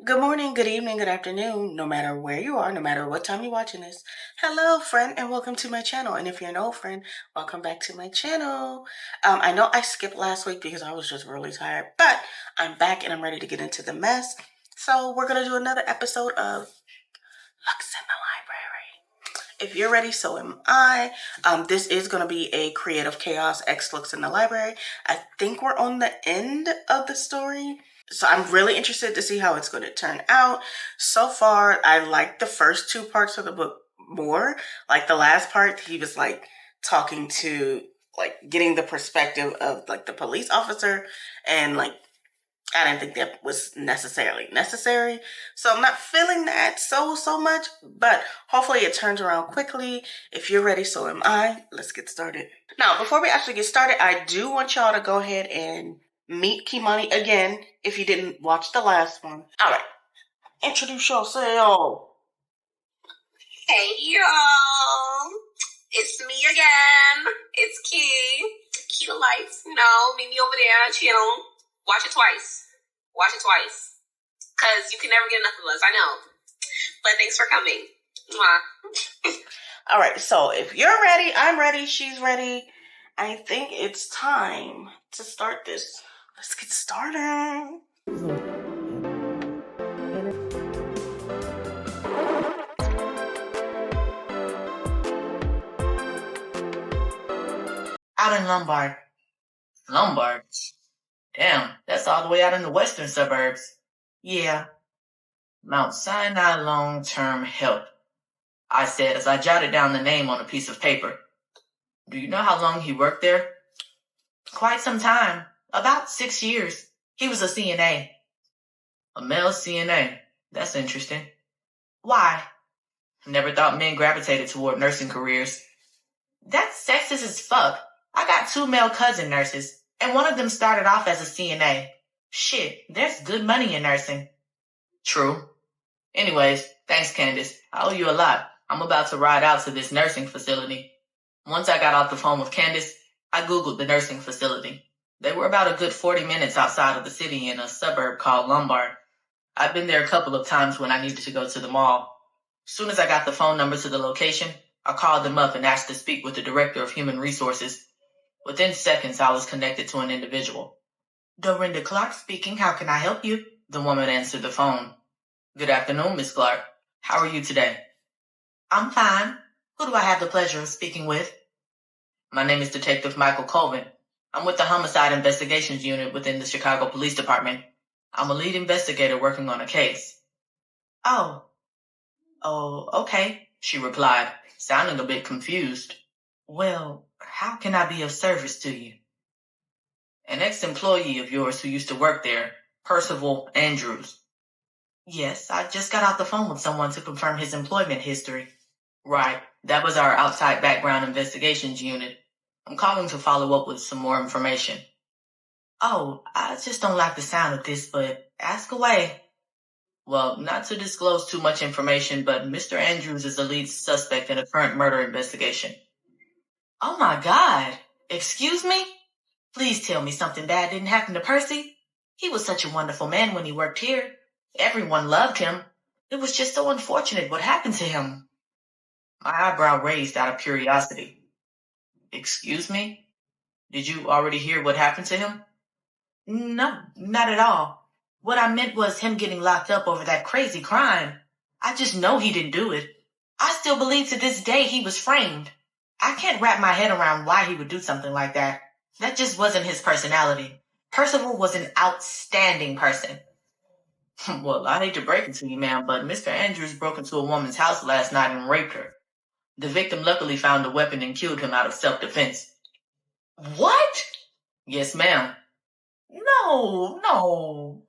Good morning, good evening, good afternoon, no matter where you are, no matter what time you're watching this. Hello, friend, and welcome to my channel. And if you're an old friend, welcome back to my channel. I know I skipped last week because I was just really tired, but I'm back and I'm ready to get into the mess. So we're going to do another episode of Lewks in the Library. If you're ready, so am I. This is going to be a creative chaos X Lewks in the Library. I think we're on the end of the story. So I'm really interested to see how it's going to turn out. So far, I like the first two parts of the book more. Like the last part, he was like talking to, like getting the perspective of like the police officer, and like I didn't think that was necessarily necessary. So I'm not feeling that so much, but hopefully it turns around quickly. If you're ready, so am I. Let's get started. Now, before we actually get started, I do want y'all to go ahead and meet Kimani again if you didn't watch the last one. All right, introduce yourself. Hey y'all, it's me again. It's Key to Life. Meet me over there, channel. Watch it twice. Cause you can never get enough of us, I know. But thanks for coming. Mwah. All right, so if you're ready, I'm ready, she's ready. I think it's time to start this. Let's get started. Out in Lombard. Lombard? Damn, that's all the way out in the western suburbs. Yeah. Mount Sinai Long-Term Help, I said as I jotted down the name on a piece of paper. Do you know how long he worked there? Quite some time. About 6 years. He was a CNA. A male CNA. That's interesting. Why? Never thought men gravitated toward nursing careers. That's sexist as fuck. I got 2 male cousin nurses, and one of them started off as a CNA. Shit, there's good money in nursing. True. Anyways, thanks, Candace. I owe you a lot. I'm about to ride out to this nursing facility. Once I got off the phone with Candace, I Googled the nursing facility. They were about a good 40 minutes outside of the city in a suburb called Lombard. I've been there a couple of times when I needed to go to the mall. As soon as I got the phone number to the location, I called them up and asked to speak with the director of human resources. Within seconds, I was connected to an individual. Dorinda Clark speaking. How can I help you? The woman answered the phone. Good afternoon, Miss Clark. How are you today? I'm fine. Who do I have the pleasure of speaking with? My name is Detective Michael Colvin. I'm with the Homicide Investigations Unit within the Chicago Police Department. I'm a lead investigator working on a case. Oh, okay, she replied, sounding a bit confused. Well, how can I be of service to you? An ex-employee of yours who used to work there, Percival Andrews. Yes, I just got off the phone with someone to confirm his employment history. Right, that was our outside background investigations unit. I'm calling to follow up with some more information. Oh, I just don't like the sound of this, but ask away. Well, not to disclose too much information, but Mr. Andrews is the lead suspect in a current murder investigation. Oh my God! Excuse me? Please tell me something bad didn't happen to Percy. He was such a wonderful man when he worked here. Everyone loved him. It was just so unfortunate what happened to him. My eyebrow raised out of curiosity. Excuse me? Did you already hear what happened to him? No, not at all. What I meant was him getting locked up over that crazy crime. I just know he didn't do it. I still believe to this day he was framed. I can't wrap my head around why he would do something like that. That just wasn't his personality. Percival was an outstanding person. Well, I hate to break it to you, ma'am, but Mr. Andrews broke into a woman's house last night and raped her. The victim luckily found a weapon and killed him out of self-defense. What? Yes, ma'am. No,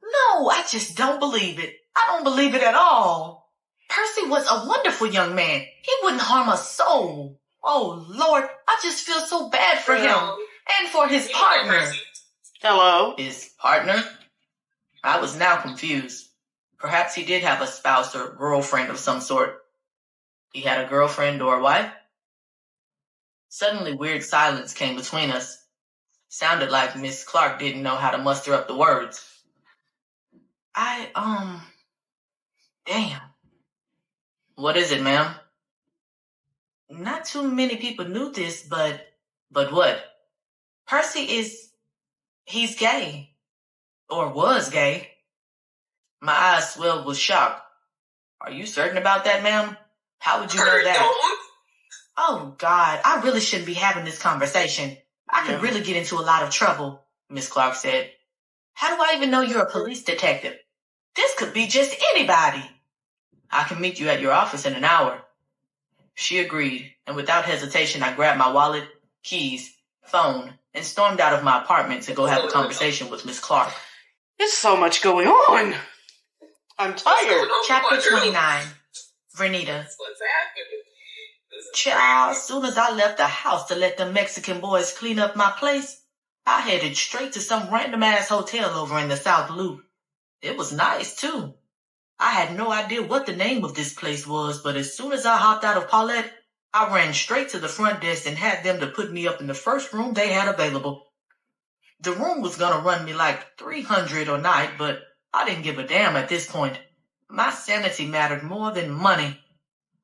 I just don't believe it. I don't believe it at all. Percy was a wonderful young man. He wouldn't harm a soul. Oh, Lord, I just feel so bad for him and for his partner. Hello? His partner? I was now confused. Perhaps he did have a spouse or girlfriend of some sort. He had a girlfriend or a wife? Suddenly, weird silence came between us. Sounded like Miss Clark didn't know how to muster up the words. Damn. What is it, ma'am? Not too many people knew this, but what? Percy he's gay. Or was gay. My eyes swelled with shock. Are you certain about that, ma'am? How would you know that? Oh, God, I really shouldn't be having this conversation. I could really get into a lot of trouble, Miss Clark said. How do I even know you're a police detective? This could be just anybody. I can meet you at your office in an hour. She agreed, and without hesitation, I grabbed my wallet, keys, phone, and stormed out of my apartment to go have a conversation with Miss Clark. There's so much going on. I'm tired. Chapter 29. Vernita. Child, as soon as I left the house to let the Mexican boys clean up my place, I headed straight to some random-ass hotel over in the South Loop. It was nice, too. I had no idea what the name of this place was, but as soon as I hopped out of Paulette, I ran straight to the front desk and had them to put me up in the first room they had available. The room was gonna run me like $300 a night, but I didn't give a damn at this point. My sanity mattered more than money.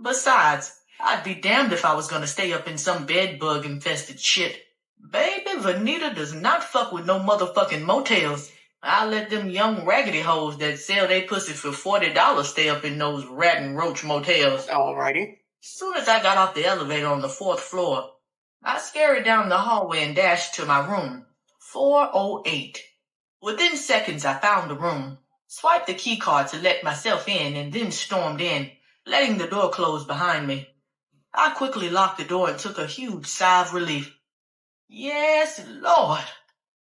Besides, I'd be damned if I was gonna stay up in some bed-bug-infested shit. Baby, Vernita does not fuck with no motherfucking motels. I let them young raggedy hoes that sell they pussy for $40 stay up in those rat and roach motels. Alrighty. Soon as I got off the elevator on the 4th floor, I scurried down the hallway and dashed to my room, 408. Within seconds, I found the room, swiped the key card to let myself in, and then stormed in, letting the door close behind me. I quickly locked the door and took a huge sigh of relief. Yes, Lord.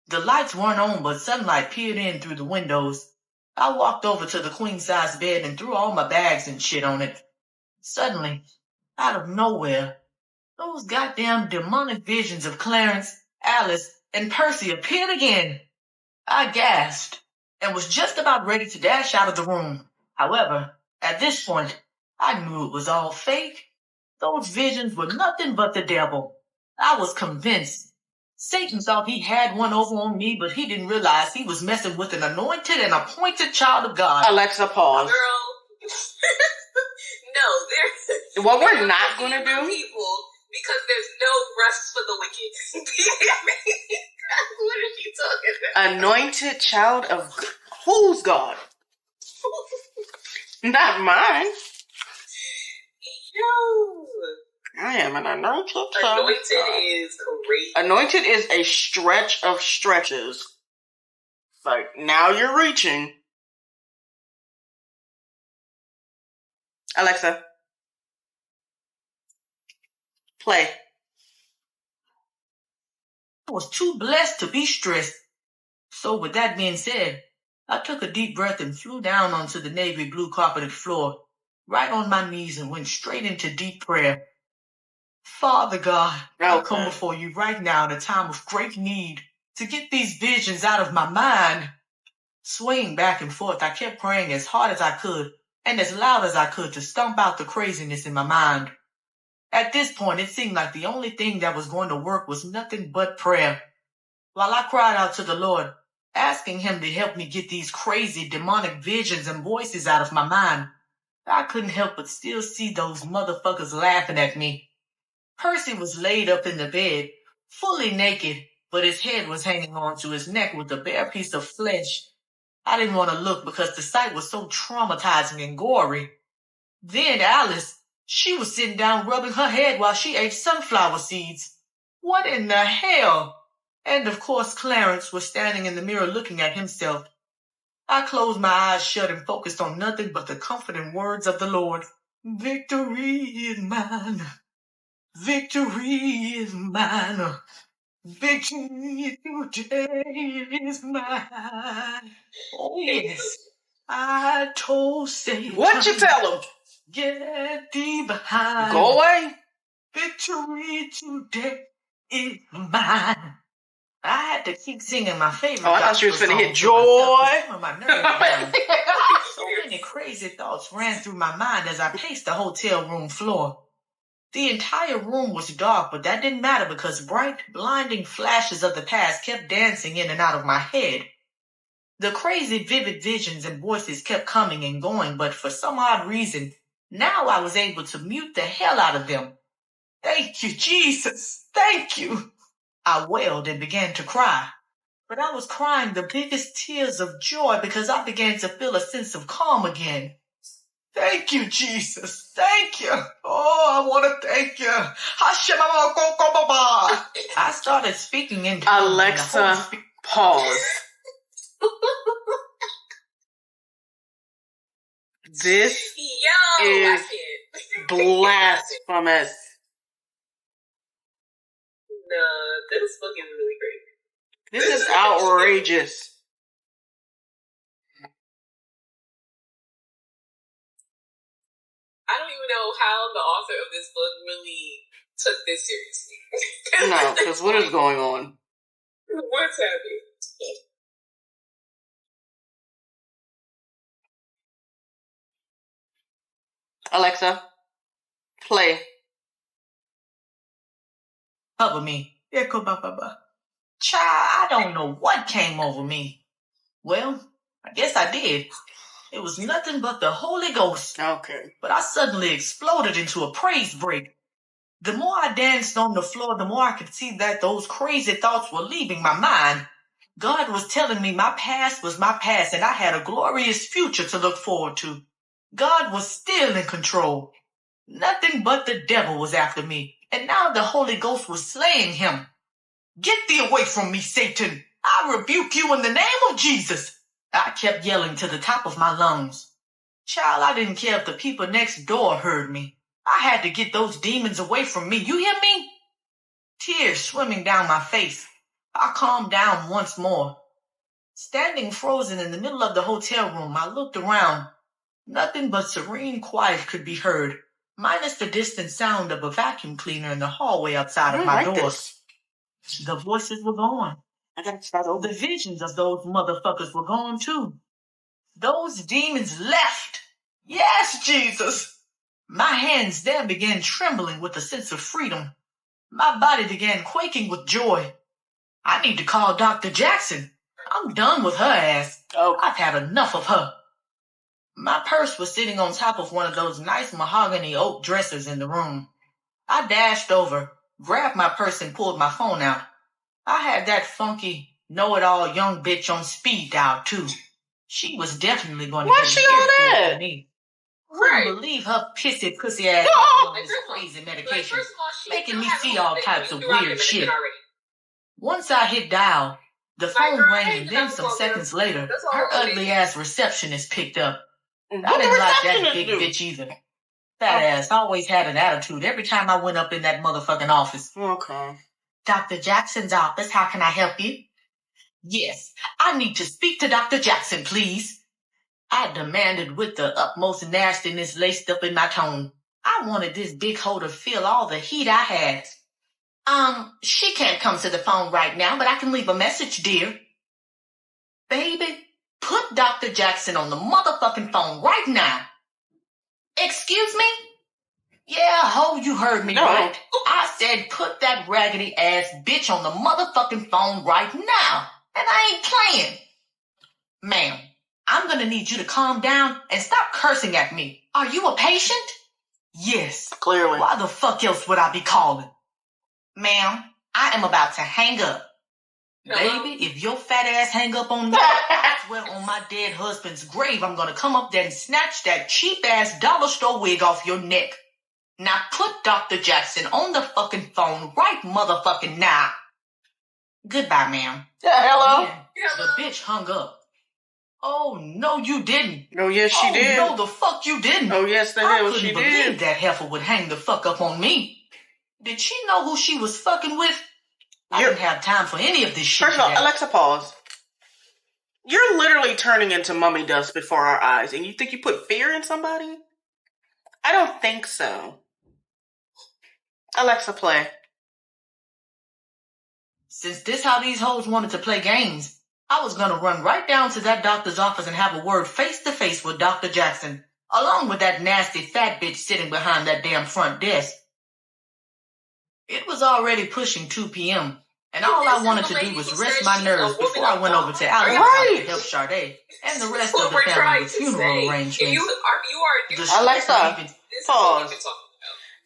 The lights weren't on, but sunlight peered in through the windows. I walked over to the queen-size bed and threw all my bags and shit on it. Suddenly, out of nowhere, those goddamn demonic visions of Clarence, Alice, and Percy appeared again. I gasped and was just about ready to dash out of the room. However, at this point, I knew it was all fake. Those visions were nothing but the devil. I was convinced. Satan thought he had one over on me, but he didn't realize he was messing with an anointed and appointed child of God. Alexa, pause. Girl. No, What we're not going to do? People, because there's no rest for the wicked. What is she talking about? Anointed child of whose God? Not mine. No. I am an anointed child. Anointed is great. Anointed is a stretch of stretches. Like, now you're reaching. Alexa, play. I was too blessed to be stressed. So with that being said, I took a deep breath and flew down onto the navy blue carpeted floor, right on my knees, and went straight into deep prayer. Father God, I come before you right now in a time of great need to get these visions out of my mind. Swaying back and forth, I kept praying as hard as I could and as loud as I could to stomp out the craziness in my mind. At this point, it seemed like the only thing that was going to work was nothing but prayer. While I cried out to the Lord, asking him to help me get these crazy demonic visions and voices out of my mind, I couldn't help but still see those motherfuckers laughing at me. Percy was laid up in the bed, fully naked, but his head was hanging on to his neck with a bare piece of flesh. I didn't want to look because the sight was so traumatizing and gory. Then Alice, she was sitting down rubbing her head while she ate sunflower seeds. What in the hell? And of course Clarence was standing in the mirror looking at himself. I closed my eyes shut and focused on nothing but the comforting words of the Lord. Victory is mine. Victory is mine. Victory today is mine. Oh yes, I told Satan. What'd you tell him? Get thee behind. Go away. Victory today is mine. I had to keep singing my favorite. Oh, I thought you was finna hit joy. So many crazy thoughts ran through my mind as I paced the hotel room floor. The entire room was dark, but that didn't matter because bright, blinding flashes of the past kept dancing in and out of my head. The crazy vivid visions and voices kept coming and going, but for some odd reason, now I was able to mute the hell out of them. Thank you, Jesus. Thank you. I wailed and began to cry. But I was crying the biggest tears of joy because I began to feel a sense of calm again. Thank you, Jesus. Thank you. Oh, I want to thank you. I started speaking in tongues. Alexa, pause. This is blasphemous. No, that is fucking really great. This is outrageous. I don't even know how the author of this book really took this seriously. No, because what is going on? What's happening? Alexa, play. Cover me. Child, I don't know what came over me. Well, I guess I did. It was nothing but the Holy Ghost. Okay. But I suddenly exploded into a praise break. The more I danced on the floor, the more I could see that those crazy thoughts were leaving my mind. God was telling me my past was my past and I had a glorious future to look forward to. God was still in control. Nothing but the devil was after me, and now the Holy Ghost was slaying him. Get thee away from me, Satan! I rebuke you in the name of Jesus! I kept yelling to the top of my lungs. Child, I didn't care if the people next door heard me. I had to get those demons away from me. You hear me? Tears swimming down my face. I calmed down once more. Standing frozen in the middle of the hotel room, I looked around. Nothing but serene quiet could be heard, minus the distant sound of a vacuum cleaner in the hallway outside of my door. The voices were gone. I gotta start over. The visions of those motherfuckers were gone too. Those demons left. Yes, Jesus. My hands then began trembling with a sense of freedom. My body began quaking with joy. I need to call Dr. Jackson. I'm done with her ass. Oh, I've had enough of her. My purse was sitting on top of one of those nice mahogany oak dressers in the room. I dashed over, grabbed my purse and pulled my phone out. I had that funky, know-it-all young bitch on speed dial, too. She was definitely going to Why get she an on earful that? from me. Couldn't believe her pissy pussy ass on this crazy medication, making me see all types of weird shit. Once I hit dial, the phone rang, and then some seconds later, her ugly ass receptionist picked up. I didn't like that big bitch either. That ass always had an attitude every time I went up in that motherfucking office. Okay. Dr. Jackson's office, how can I help you? Yes, I need to speak to Dr. Jackson, please. I demanded with the utmost nastiness laced up in my tone. I wanted this big hoe to feel all the heat I had. She can't come to the phone right now, but I can leave a message, dear. Baby, put Dr. Jackson on the motherfucking phone right now. Excuse me? Yeah, ho, you heard me right. I said put that raggedy ass bitch on the motherfucking phone right now. And I ain't playing. Ma'am, I'm gonna need you to calm down and stop cursing at me. Are you a patient? Yes. Clearly. Why the fuck else would I be calling? Ma'am, I am about to hang up. Baby, if your fat ass hang up on me, I swear on my dead husband's grave, I'm gonna come up there and snatch that cheap ass dollar store wig off your neck. Now put Dr. Jackson on the fucking phone right motherfucking now. Goodbye, ma'am. Yeah, hello? Yeah, the bitch hung up. Oh, no, you didn't. Oh, yes, she did. No, the fuck you didn't. Oh, yes, the hell she I couldn't believe did. that heifer would hang the fuck up on me. Did she know who she was fucking with? I didn't have time for any of this shit. First of all, Alexa, pause. You're literally turning into mummy dust before our eyes, and you think you put fear in somebody? I don't think so. Alexa, play. Since this how these hoes wanted to play games, I was gonna run right down to that doctor's office and have a word face-to-face with Dr. Jackson, along with that nasty fat bitch sitting behind that damn front desk. It was already pushing 2 p.m., And all I wanted to do was rest my nerves before I went over to Alice's house to help Sade and the rest of the family with funeral arrangements. Alexa, pause.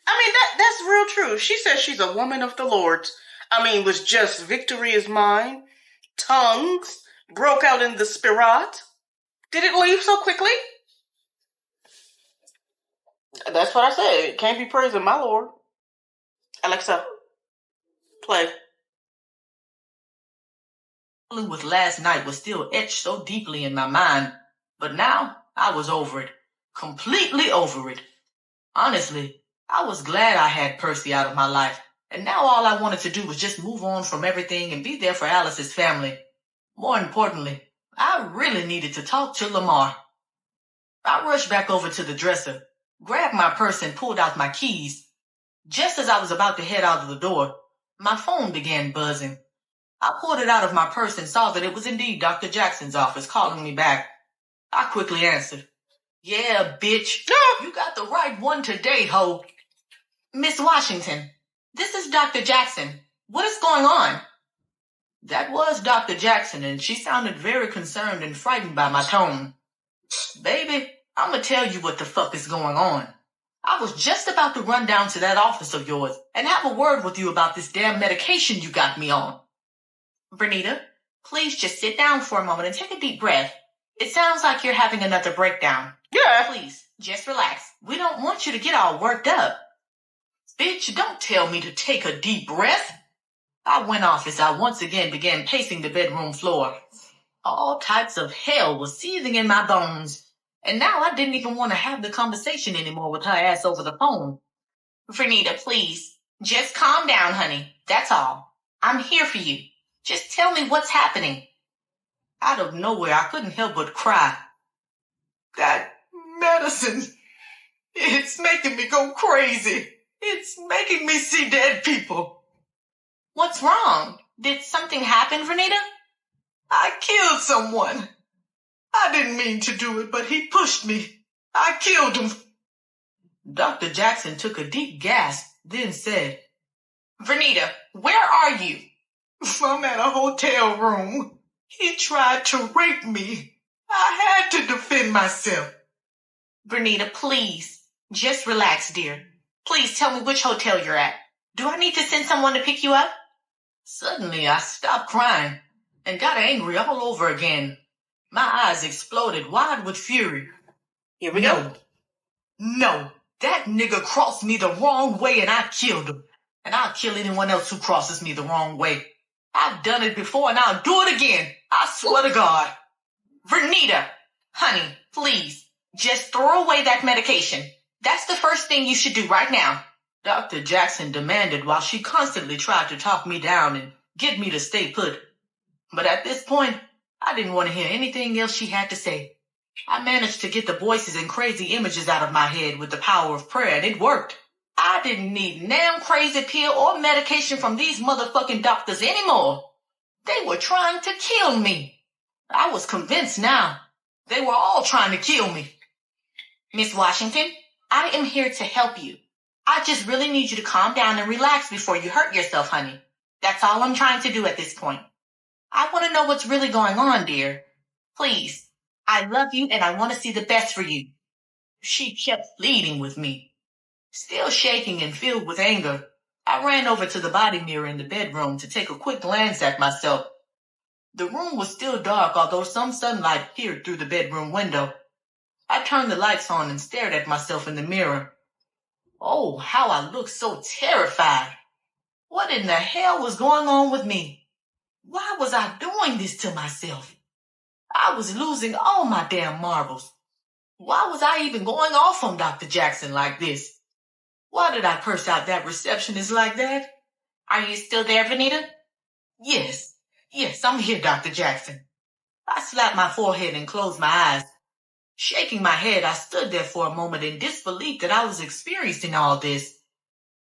I mean, that's real true. She says she's a woman of the Lord's. I mean, was just victory is mine. Tongues broke out in the spirit. Did it leave so quickly? That's what I said. Can't be praising my Lord. Alexa, play. With last night was still etched so deeply in my mind, but now I was over it. Completely over it. Honestly, I was glad I had Percy out of my life, and now all I wanted to do was just move on from everything and be there for Alice's family. More importantly, I really needed to talk to Lamar. I rushed back over to the dresser, grabbed my purse and pulled out my keys. Just as I was about to head out of the door, my phone began buzzing. I pulled it out of my purse and saw that it was indeed Dr. Jackson's office calling me back. I quickly answered. Yeah, bitch. You got the right one today, ho. Miss Washington, this is Dr. Jackson. What is going on? That was Dr. Jackson, and she sounded very concerned and frightened by my tone. Baby, I'm gonna tell you what the fuck is going on. I was just about to run down to that office of yours and have a word with you about this damn medication you got me on. Vernita, please just sit down for a moment and take a deep breath. It sounds like you're having another breakdown. Yeah. Please, just relax. We don't want you to get all worked up. Bitch, don't tell me to take a deep breath. I went off as I once again began pacing the bedroom floor. All types of hell was seething in my bones, and now I didn't even want to have the conversation anymore with her ass over the phone. Vernita, please, just calm down, honey. That's all. I'm here for you. Just tell me what's happening. Out of nowhere, I couldn't help but cry. That medicine, it's making me go crazy. It's making me see dead people. What's wrong? Did something happen, Vernita? I killed someone. I didn't mean to do it, but he pushed me. I killed him. Dr. Jackson took a deep gasp, then said, Vernita, where are you? I'm at a hotel room. He tried to rape me. I had to defend myself. Vernita, please, just relax, dear. Please tell me which hotel you're at. Do I need to send someone to pick you up? Suddenly, I stopped crying and got angry all over again. My eyes exploded wide with fury. Here we go. No, that nigga crossed me the wrong way and I killed him. And I'll kill anyone else who crosses me the wrong way. I've done it before and I'll do it again. I swear to God. Vernita, honey, please, just throw away that medication. That's the first thing you should do right now. Dr. Jackson demanded while she constantly tried to talk me down and get me to stay put. But at this point, I didn't want to hear anything else she had to say. I managed to get the voices and crazy images out of my head with the power of prayer, and it worked. I didn't need damn crazy pill or medication from these motherfucking doctors anymore. They were trying to kill me. I was convinced now. They were all trying to kill me. Miss Washington, I am here to help you. I just really need you to calm down and relax before you hurt yourself, honey. That's all I'm trying to do at this point. I want to know what's really going on, dear. Please, I love you and I want to see the best for you. She kept pleading with me. Still shaking and filled with anger, I ran over to the body mirror in the bedroom to take a quick glance at myself. The room was still dark, although some sunlight peered through the bedroom window. I turned the lights on and stared at myself in the mirror. Oh, how I looked so terrified. What in the hell was going on with me? Why was I doing this to myself? I was losing all my damn marbles. Why was I even going off on Dr. Jackson like this? Why did I curse out that receptionist like that? Are you still there, Vernita? Yes, I'm here, Dr. Jackson. I slapped my forehead and closed my eyes. Shaking my head, I stood there for a moment in disbelief that I was experiencing all this.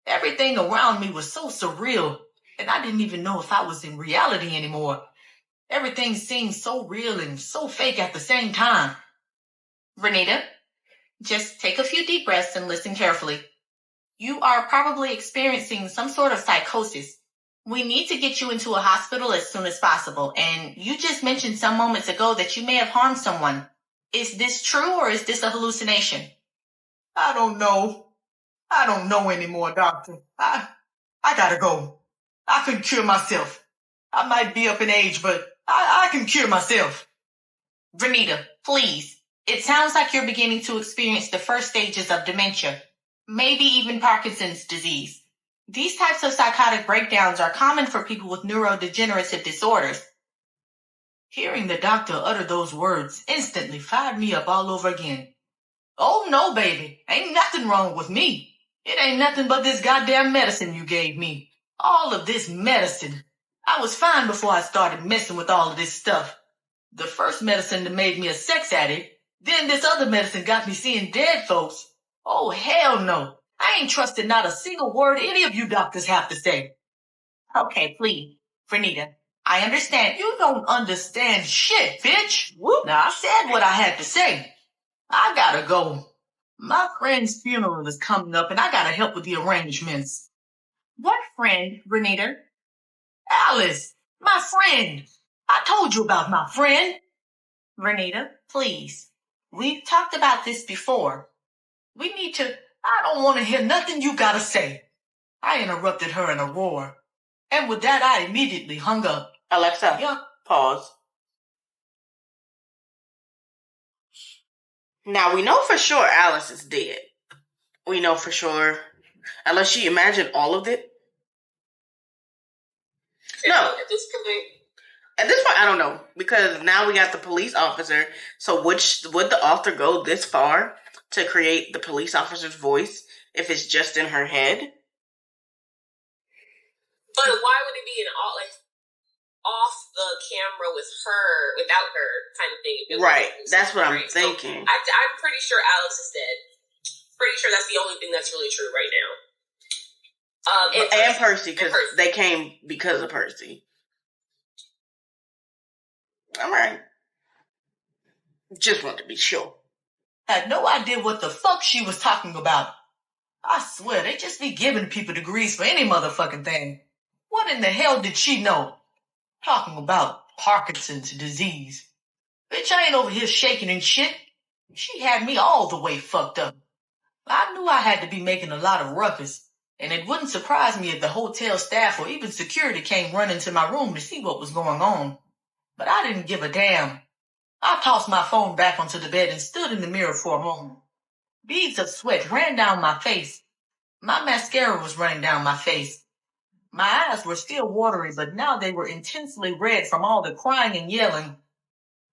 Everything around me was so surreal, and I didn't even know if I was in reality anymore. Everything seemed so real and so fake at the same time. Vernita, just take a few deep breaths and listen carefully. You are probably experiencing some sort of psychosis. We need to get you into a hospital as soon as possible, and you just mentioned some moments ago that you may have harmed someone. Is this true or is this a hallucination? I don't know. I don't know anymore, doctor. I gotta go. I can cure myself. I might be up in age, but I can cure myself. Vernita, please. It sounds like you're beginning to experience the first stages of dementia, maybe even Parkinson's disease. These types of psychotic breakdowns are common for people with neurodegenerative disorders. Hearing the doctor utter those words instantly fired me up all over again. Oh no, baby. Ain't nothing wrong with me. It ain't nothing but this goddamn medicine you gave me. All of this medicine. I was fine before I started messing with all of this stuff. The first medicine that made me a sex addict, then this other medicine got me seeing dead folks. Oh, hell no. I ain't trusting not a single word any of you doctors have to say. Okay, please, Vernita. I understand. You don't understand shit, bitch. Whoop. Now, I said what I had to say. I gotta go. My friend's funeral is coming up, and I gotta help with the arrangements. What friend, Vernita? Alice, my friend. I told you about my friend. Vernita, please. We've talked about this before. We need to... I don't want to hear nothing you gotta say. I interrupted her in a roar. And with that, I immediately hung up. Alexa, pause. Now, we know for sure Alice is dead. We know for sure. Unless she imagined all of it. No. At this point, I don't know. Because now we got the police officer. So would the author go this far to create the police officer's voice if it's just in her head? But why would it be off the camera with her, without her kind of thing? Right. That's what I'm thinking. So I'm pretty sure Alex is dead. Pretty sure that's the only thing that's really true right now. And Percy, because they came because of Percy. All right. Just want to be sure. Had no idea what the fuck she was talking about. I swear, they just be giving people degrees for any motherfucking thing. What in the hell did she know? Talking about Parkinson's disease. Bitch, I ain't over here shaking and shit. She had me all the way fucked up. I knew I had to be making a lot of ruckus, and it wouldn't surprise me if the hotel staff or even security came running to my room to see what was going on. But I didn't give a damn. I tossed my phone back onto the bed and stood in the mirror for a moment. Beads of sweat ran down my face. My mascara was running down my face. My eyes were still watery, but now they were intensely red from all the crying and yelling.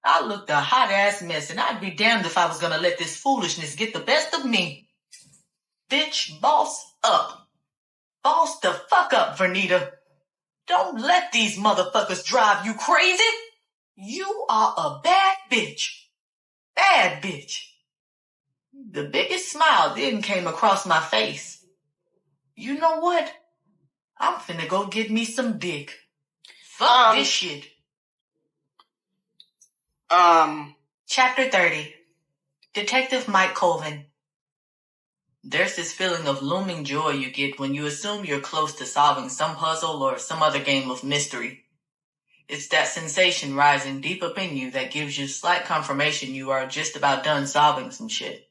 I looked a hot-ass mess, and I'd be damned if I was going to let this foolishness get the best of me. Bitch, boss up. Boss the fuck up, Vernita. Don't let these motherfuckers drive you crazy. You are a bad bitch. Bad bitch. The biggest smile then came across my face. You know what? I'm finna go get me some dick. Fuck this shit. Chapter 30. Detective Mike Colvin. There's this feeling of looming joy you get when you assume you're close to solving some puzzle or some other game of mystery. It's that sensation rising deep up in you that gives you slight confirmation you are just about done solving some shit.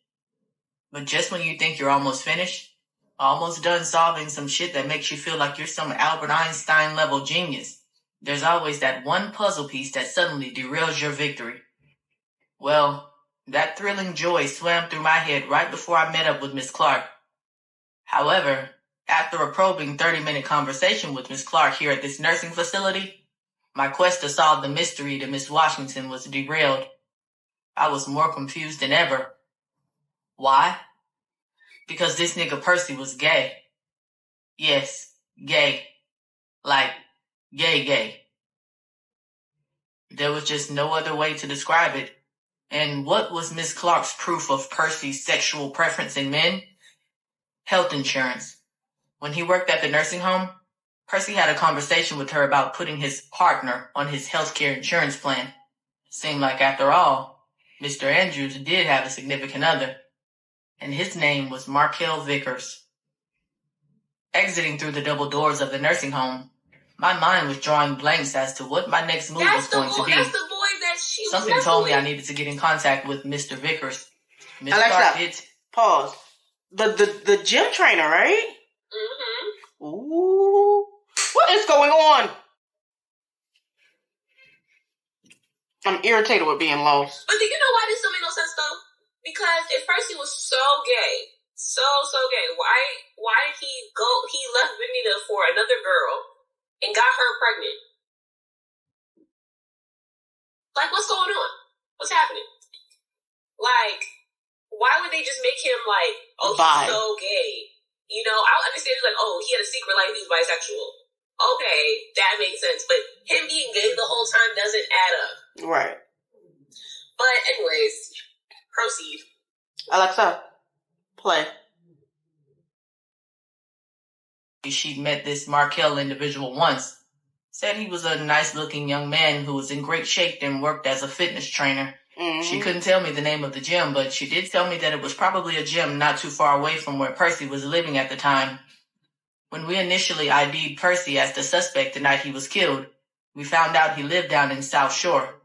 But just when you think you're almost finished, almost done solving some shit that makes you feel like you're some Albert Einstein level genius, there's always that one puzzle piece that suddenly derails your victory. Well, that thrilling joy swam through my head right before I met up with Miss Clark. However, after a probing 30-minute conversation with Miss Clark here at this nursing facility, my quest to solve the mystery to Miss Washington was derailed. I was more confused than ever. Why? Because this nigga Percy was gay. Yes, gay. Like, gay. There was just no other way to describe it. And what was Miss Clark's proof of Percy's sexual preference in men? Health insurance. When he worked at the nursing home, Percy had a conversation with her about putting his partner on his healthcare insurance plan. Seemed like, after all, Mr. Andrews did have a significant other, and his name was Markel Vickers. Exiting through the double doors of the nursing home, My mind was drawing blanks as to what my next move was going to be. That's the boy that she was Something told me I needed to get in contact with Mr. Vickers. Miss Alexa, Clark did. Pause. The gym trainer, right? Mm-hmm. Ooh. What is going on? I'm irritated with being lost. But do you know why this don't make no sense though? Because if Percy was so gay, so gay, why did he go? He left Vita for another girl and got her pregnant. Like, what's going on? What's happening? Like, why would they just make him like, oh, he's so gay? You know, I would understand like, oh, he had a secret life, he's bisexual. Okay, that makes sense. But him being gay the whole time doesn't add up. Right. But anyways, proceed. Alexa, play. She'd met this Markel individual once. Said he was a nice-looking young man who was in great shape and worked as a fitness trainer. Mm-hmm. She couldn't tell me the name of the gym, but she did tell me that it was probably a gym not too far away from where Percy was living at the time. When we initially ID'd Percy as the suspect the night he was killed, we found out he lived down in South Shore.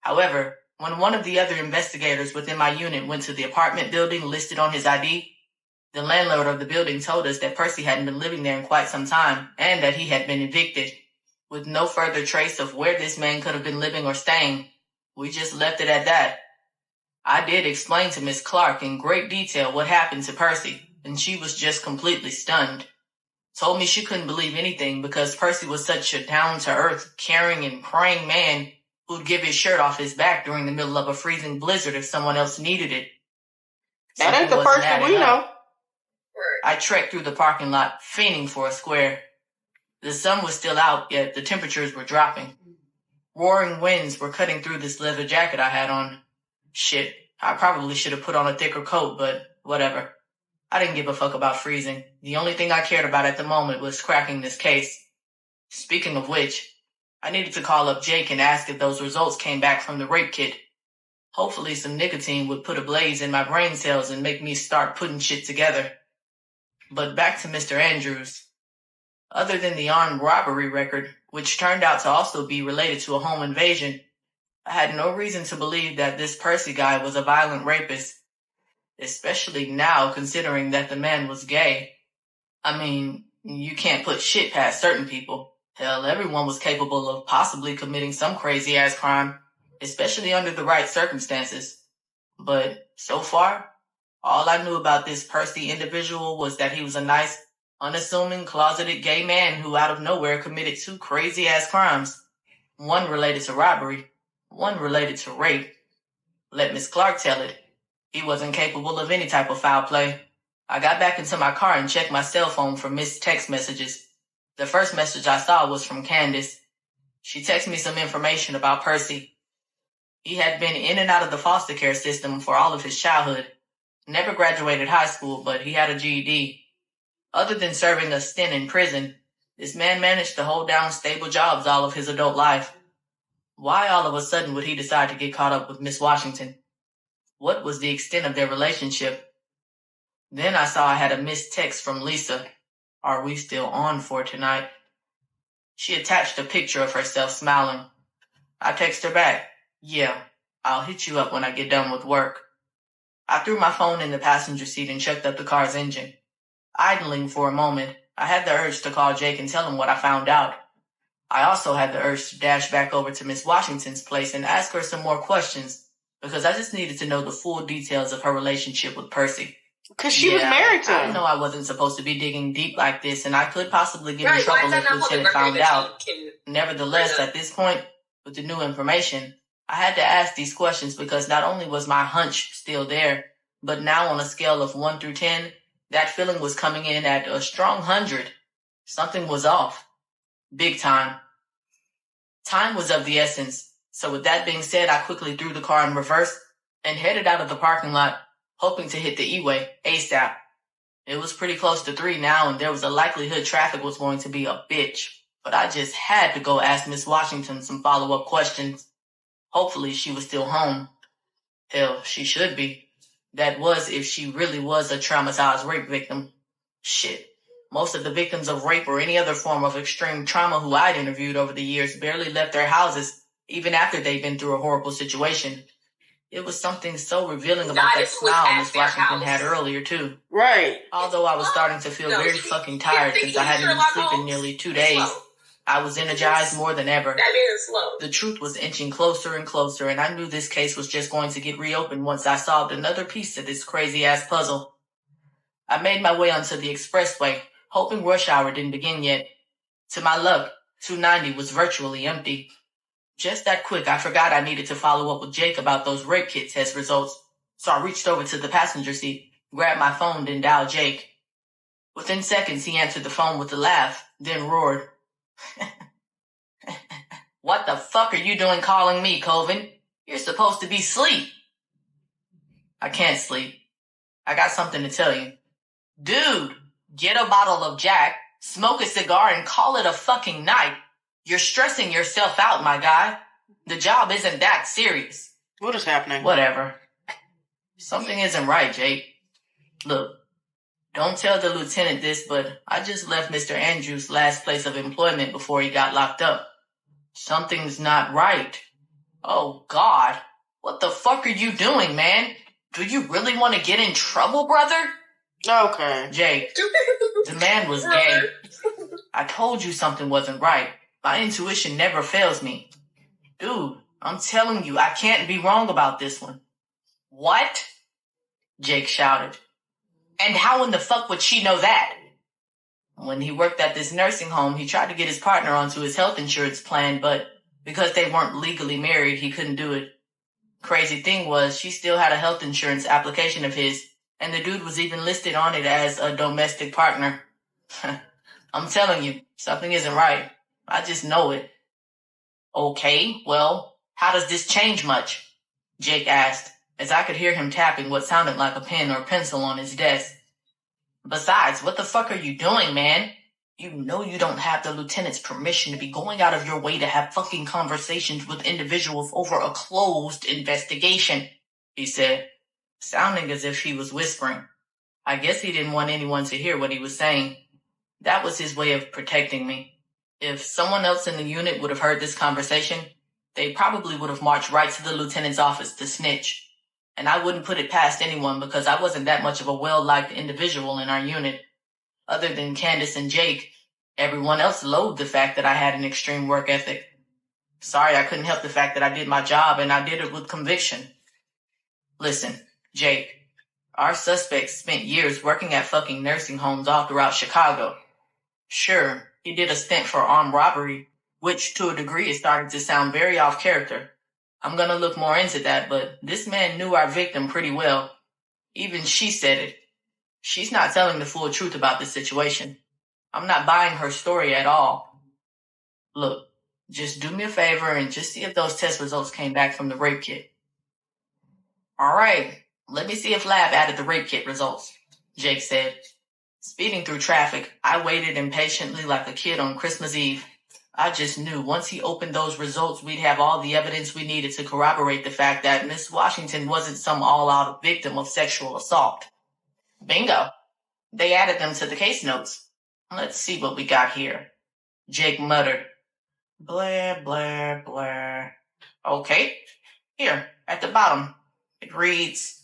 However, when one of the other investigators within my unit went to the apartment building listed on his ID, the landlord of the building told us that Percy hadn't been living there in quite some time and that he had been evicted. With no further trace of where this man could have been living or staying, we just left it at that. I did explain to Miss Clark in great detail what happened to Percy, and she was just completely stunned. Told me she couldn't believe anything because Percy was such a down-to-earth, caring and praying man who'd give his shirt off his back during the middle of a freezing blizzard if someone else needed it. That ain't the person we know. I trekked through the parking lot, fiending for a square. The sun was still out, yet the temperatures were dropping. Roaring winds were cutting through this leather jacket I had on. Shit, I probably should have put on a thicker coat, but whatever. I didn't give a fuck about freezing. The only thing I cared about at the moment was cracking this case. Speaking of which, I needed to call up Jake and ask if those results came back from the rape kit. Hopefully some nicotine would put a blaze in my brain cells and make me start putting shit together. But back to Mr. Andrews. Other than the armed robbery record, which turned out to also be related to a home invasion, I had no reason to believe that this Percy guy was a violent rapist. Especially now, considering that the man was gay. I mean, you can't put shit past certain people. Hell, everyone was capable of possibly committing some crazy-ass crime, especially under the right circumstances. But so far, all I knew about this Percy individual was that he was a nice, unassuming, closeted gay man who out of nowhere committed two crazy-ass crimes. One related to robbery, one related to rape. Let Miss Clark tell it. He wasn't capable of any type of foul play. I got back into my car and checked my cell phone for missed text messages. The first message I saw was from Candace. She texted me some information about Percy. He had been in and out of the foster care system for all of his childhood. Never graduated high school, but he had a GED. Other than serving a stint in prison, this man managed to hold down stable jobs all of his adult life. Why all of a sudden would he decide to get caught up with Miss Washington? What was the extent of their relationship? Then I saw I had a missed text from Lisa. Are we still on for tonight? She attached a picture of herself smiling. I text her back. Yeah, I'll hit you up when I get done with work. I threw my phone in the passenger seat and checked up the car's engine. Idling for a moment, I had the urge to call Jake and tell him what I found out. I also had the urge to dash back over to Miss Washington's place and ask her some more questions, because I just needed to know the full details of her relationship with Percy. Because she was married to him. I know I wasn't supposed to be digging deep like this, and I could possibly get in trouble if Lieutenant found out. Nevertheless, at this point, with the new information, I had to ask these questions because not only was my hunch still there, but now on a scale of 1 through 10, that feeling was coming in at a strong 100. Something was off. Big time. Time was of the essence. So with that being said, I quickly threw the car in reverse and headed out of the parking lot, hoping to hit the E-way ASAP. It was pretty close to 3 now, and there was a likelihood traffic was going to be a bitch. But I just had to go ask Miss Washington some follow-up questions. Hopefully she was still home. Hell, she should be. That was if she really was a traumatized rape victim. Shit. Most of the victims of rape or any other form of extreme trauma who I'd interviewed over the years barely left their houses, even after they'd been through a horrible situation. It was something so revealing about that smile Miss Washington had earlier, too. Right. Although I was starting to feel very fucking tired since I hadn't been sleeping nearly 2 days, I was energized more than ever. The truth was inching closer and closer, and I knew this case was just going to get reopened once I solved another piece of this crazy-ass puzzle. I made my way onto the expressway, hoping rush hour didn't begin yet. To my luck, 290 was virtually empty. Just that quick, I forgot I needed to follow up with Jake about those rape kit test results, so I reached over to the passenger seat, grabbed my phone, and dialed Jake. Within seconds, he answered the phone with a laugh, then roared. What the fuck are you doing calling me, Colvin? You're supposed to be asleep. I can't sleep. I got something to tell you. Dude, get a bottle of Jack, smoke a cigar, and call it a fucking night. You're stressing yourself out, my guy. The job isn't that serious. What is happening? Whatever. Something isn't right, Jake. Look, don't tell the lieutenant this, but I just left Mr. Andrews' last place of employment before he got locked up. Something's not right. Oh, God. What the fuck are you doing, man? Do you really want to get in trouble, brother? Okay. Jake, the man was gay. I told you something wasn't right. My intuition never fails me. Dude, I'm telling you, I can't be wrong about this one. What? Jake shouted. And how in the fuck would she know that? When he worked at this nursing home, he tried to get his partner onto his health insurance plan, but because they weren't legally married, he couldn't do it. Crazy thing was, she still had a health insurance application of his, and the dude was even listed on it as a domestic partner. I'm telling you, something isn't right. I just know it. Okay, well, how does this change much? Jake asked, as I could hear him tapping what sounded like a pen or pencil on his desk. Besides, what the fuck are you doing, man? You know you don't have the lieutenant's permission to be going out of your way to have fucking conversations with individuals over a closed investigation, he said, sounding as if he was whispering. I guess he didn't want anyone to hear what he was saying. That was his way of protecting me. If someone else in the unit would have heard this conversation, they probably would have marched right to the lieutenant's office to snitch. And I wouldn't put it past anyone because I wasn't that much of a well-liked individual in our unit. Other than Candace and Jake, everyone else loathed the fact that I had an extreme work ethic. Sorry, I couldn't help the fact that I did my job and I did it with conviction. Listen, Jake, our suspect spent years working at fucking nursing homes all throughout Chicago. Sure, he did a stint for armed robbery, which to a degree is starting to sound very off character. I'm gonna look more into that, but this man knew our victim pretty well. Even she said it. She's not telling the full truth about this situation. I'm not buying her story at all. Look, just do me a favor and just see if those test results came back from the rape kit. All right, let me see if lab added the rape kit results, Jake said. Speeding through traffic, I waited impatiently like a kid on Christmas Eve. I just knew once he opened those results, we'd have all the evidence we needed to corroborate the fact that Miss Washington wasn't some all-out victim of sexual assault. Bingo. They added them to the case notes. Let's see what we got here. Jake muttered. Blah, blah, blah. Okay. Here, at the bottom, it reads,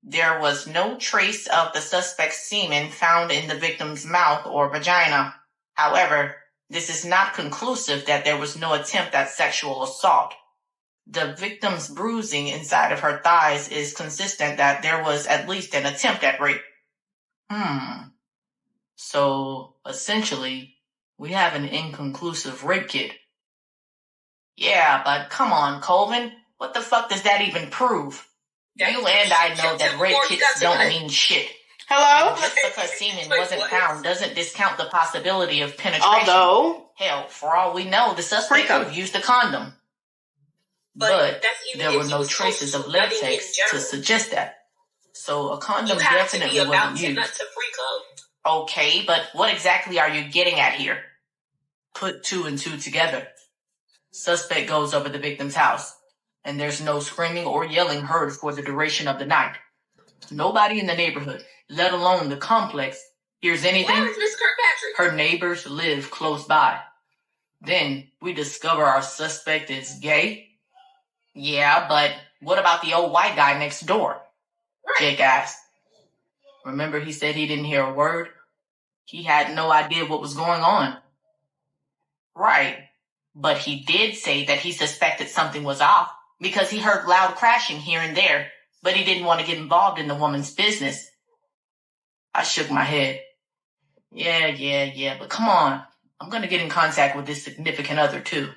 there was no trace of the suspect's semen found in the victim's mouth or vagina. However, this is not conclusive that there was no attempt at sexual assault. The victim's bruising inside of her thighs is consistent that there was at least an attempt at rape. So, essentially, we have an inconclusive rape kit. Yeah, but come on, Colvin. What the fuck does that even prove? You and I know that rape kits don't mean shit. Hello? Just because semen wasn't found doesn't discount the possibility of penetration. Although, hell, for all we know, the suspect could have used a condom. But there were no traces of latex to suggest that. So a condom definitely wasn't used. Okay, but what exactly are you getting at here? Put 2 and 2 together. Suspect goes over the victim's house, and there's no screaming or yelling heard for the duration of the night. Nobody in the neighborhood, let alone the complex, Here's anything? Where is Miss Kirkpatrick? Her neighbors live close by. Then we discover our suspect is gay. Yeah, but what about the old white guy next door? Right. Jake asked. Remember he said he didn't hear a word? He had no idea what was going on. Right. But he did say that he suspected something was off because he heard loud crashing here and there, but he didn't want to get involved in the woman's business. I shook my head. Yeah, but come on. I'm going to get in contact with this significant other too.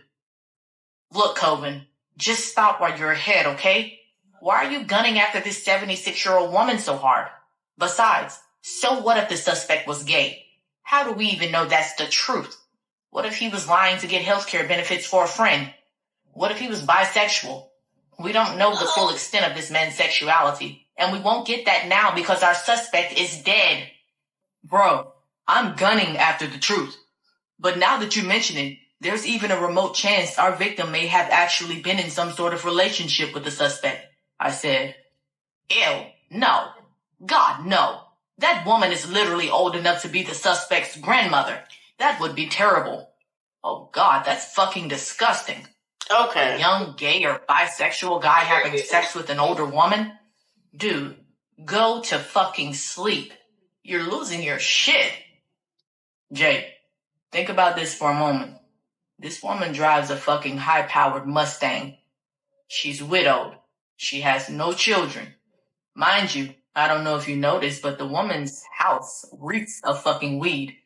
Look, Coven, just stop while you're ahead, okay? Why are you gunning after this 76-year-old woman so hard? Besides, so what if the suspect was gay? How do we even know that's the truth? What if he was lying to get healthcare benefits for a friend? What if he was bisexual? We don't know the full extent of this man's sexuality, and we won't get that now because our suspect is dead. Bro, I'm gunning after the truth. But now that you mention it, there's even a remote chance our victim may have actually been in some sort of relationship with the suspect, I said. Ew, no. God, no. That woman is literally old enough to be the suspect's grandmother. That would be terrible. Oh God, that's fucking disgusting. Okay. A young gay or bisexual guy having sex with an older woman? Dude, go to fucking sleep. You're losing your shit. Jake, think about this for a moment. This woman drives a fucking high-powered Mustang. She's widowed. She has no children. Mind you, I don't know if you noticed, but the woman's house reeks of fucking weed.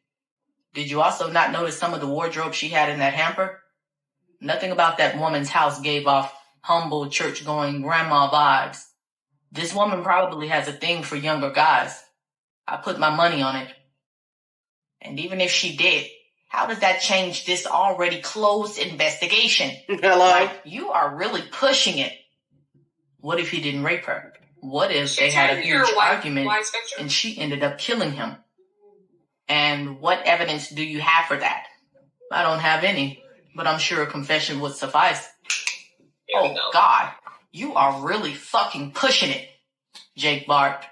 Did you also not notice some of the wardrobe she had in that hamper? Nothing about that woman's house gave off humble, church-going grandma vibes. This woman probably has a thing for younger guys. I put my money on it. And even if she did, how does that change this already closed investigation? Hello? Like, you are really pushing it. What if he didn't rape her? What if they had a huge argument and she ended up killing him? And what evidence do you have for that? I don't have any, but I'm sure a confession would suffice. Oh, God, you are really fucking pushing it, Jake barked.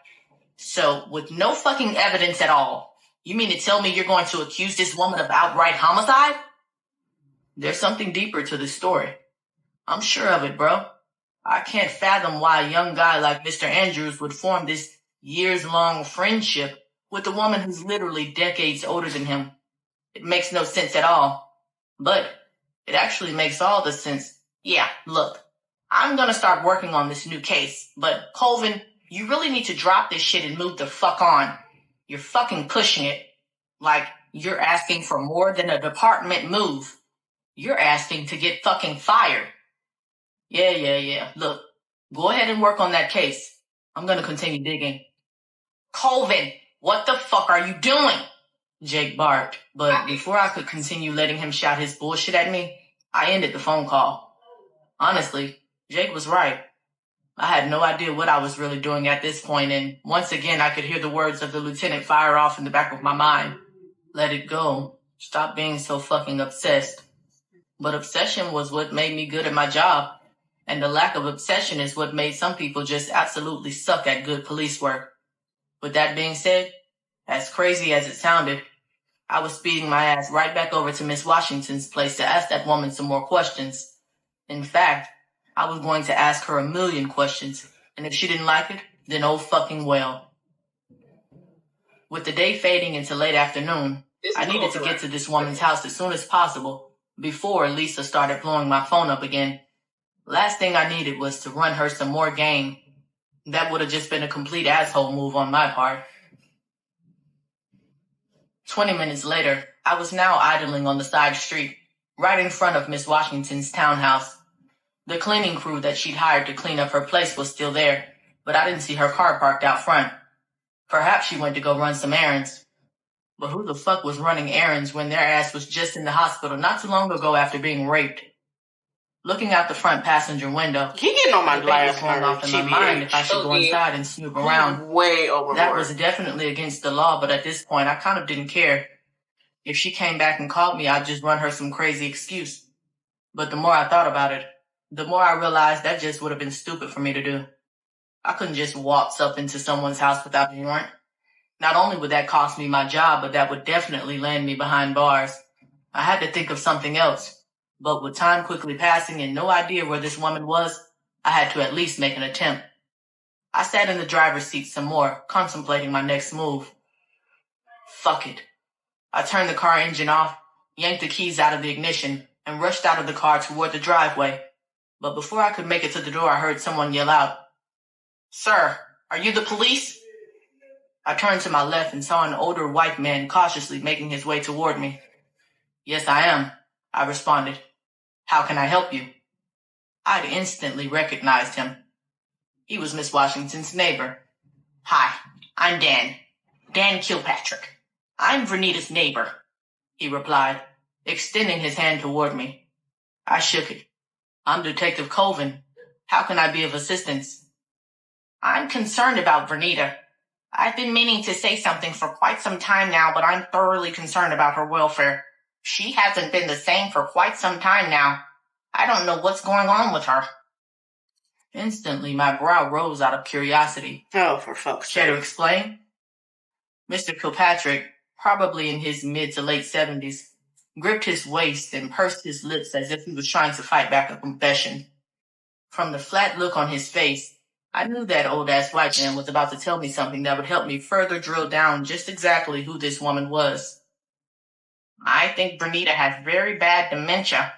So, with no fucking evidence at all, you mean to tell me you're going to accuse this woman of outright homicide? There's something deeper to this story. I'm sure of it, bro. I can't fathom why a young guy like Mr. Andrews would form this years-long friendship with a woman who's literally decades older than him. It makes no sense at all. But it actually makes all the sense. Yeah, look, I'm gonna start working on this new case, but Colvin, you really need to drop this shit and move the fuck on. You're fucking pushing it. Like, you're asking for more than a department move. You're asking to get fucking fired. Yeah. Look, go ahead and work on that case. I'm gonna continue digging. Colvin, what the fuck are you doing? Jake barked, but before I could continue letting him shout his bullshit at me, I ended the phone call. Honestly, Jake was right. I had no idea what I was really doing at this point, and once again I could hear the words of the lieutenant fire off in the back of my mind. Let it go. Stop being so fucking obsessed. But obsession was what made me good at my job, and the lack of obsession is what made some people just absolutely suck at good police work. With that being said, as crazy as it sounded, I was speeding my ass right back over to Miss Washington's place to ask that woman some more questions. In fact, I was going to ask her 1,000,000 questions, and if she didn't like it, then oh fucking well. With the day fading into late afternoon, I needed to get to this woman's house as soon as possible before Lisa started blowing my phone up again. Last thing I needed was to run her some more game. That would have just been a complete asshole move on my part. 20 minutes later, I was now idling on the side street, right in front of Miss Washington's townhouse. The cleaning crew that she'd hired to clean up her place was still there, but I didn't see her car parked out front. Perhaps she went to go run some errands. But who the fuck was running errands when their ass was just in the hospital not too long ago after being raped? Looking out the front passenger window, He getting on my last going off in my mind if I should go inside and snoop around. Way overboard. That was definitely against the law, but at this point, I kind of didn't care. If she came back and called me, I'd just run her some crazy excuse. But the more I thought about it, the more I realized that just would have been stupid for me to do. I couldn't just waltz up into someone's house without a warrant. Not only would that cost me my job, but that would definitely land me behind bars. I had to think of something else. But with time quickly passing and no idea where this woman was, I had to at least make an attempt. I sat in the driver's seat some more, contemplating my next move. Fuck it. I turned the car engine off, yanked the keys out of the ignition, and rushed out of the car toward the driveway. But before I could make it to the door, I heard someone yell out, "Sir, are you the police?" I turned to my left and saw an older white man cautiously making his way toward me. "Yes, I am," I responded. "How can I help you?" I'd instantly recognized him. He was Miss Washington's neighbor. "Hi, I'm Dan Kilpatrick. I'm Vernita's neighbor," he replied, extending his hand toward me. I shook it. "I'm Detective Colvin. How can I be of assistance?" "I'm concerned about Vernita. I've been meaning to say something for quite some time now, but I'm thoroughly concerned about her welfare. She hasn't been the same for quite some time now. I don't know what's going on with her." Instantly, my brow rose out of curiosity. Oh, for fuck's sake. Care to explain? Mr. Kilpatrick, probably in his mid to late 70s, gripped his waist and pursed his lips as if he was trying to fight back a confession. From the flat look on his face, I knew that old-ass white man was about to tell me something that would help me further drill down just exactly who this woman was. "I think Vernita has very bad dementia.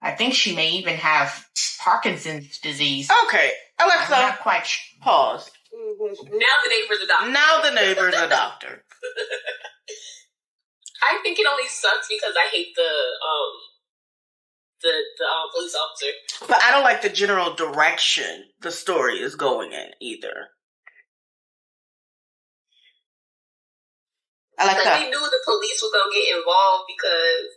I think she may even have Parkinson's disease." Okay, Alexa, I'm not quite pause. Now the neighbor's a doctor. Now the neighbor's a doctor. I think it only sucks because I hate the police officer. But I don't like the general direction the story is going in either. Alexa. Like, we knew the police was gonna get involved because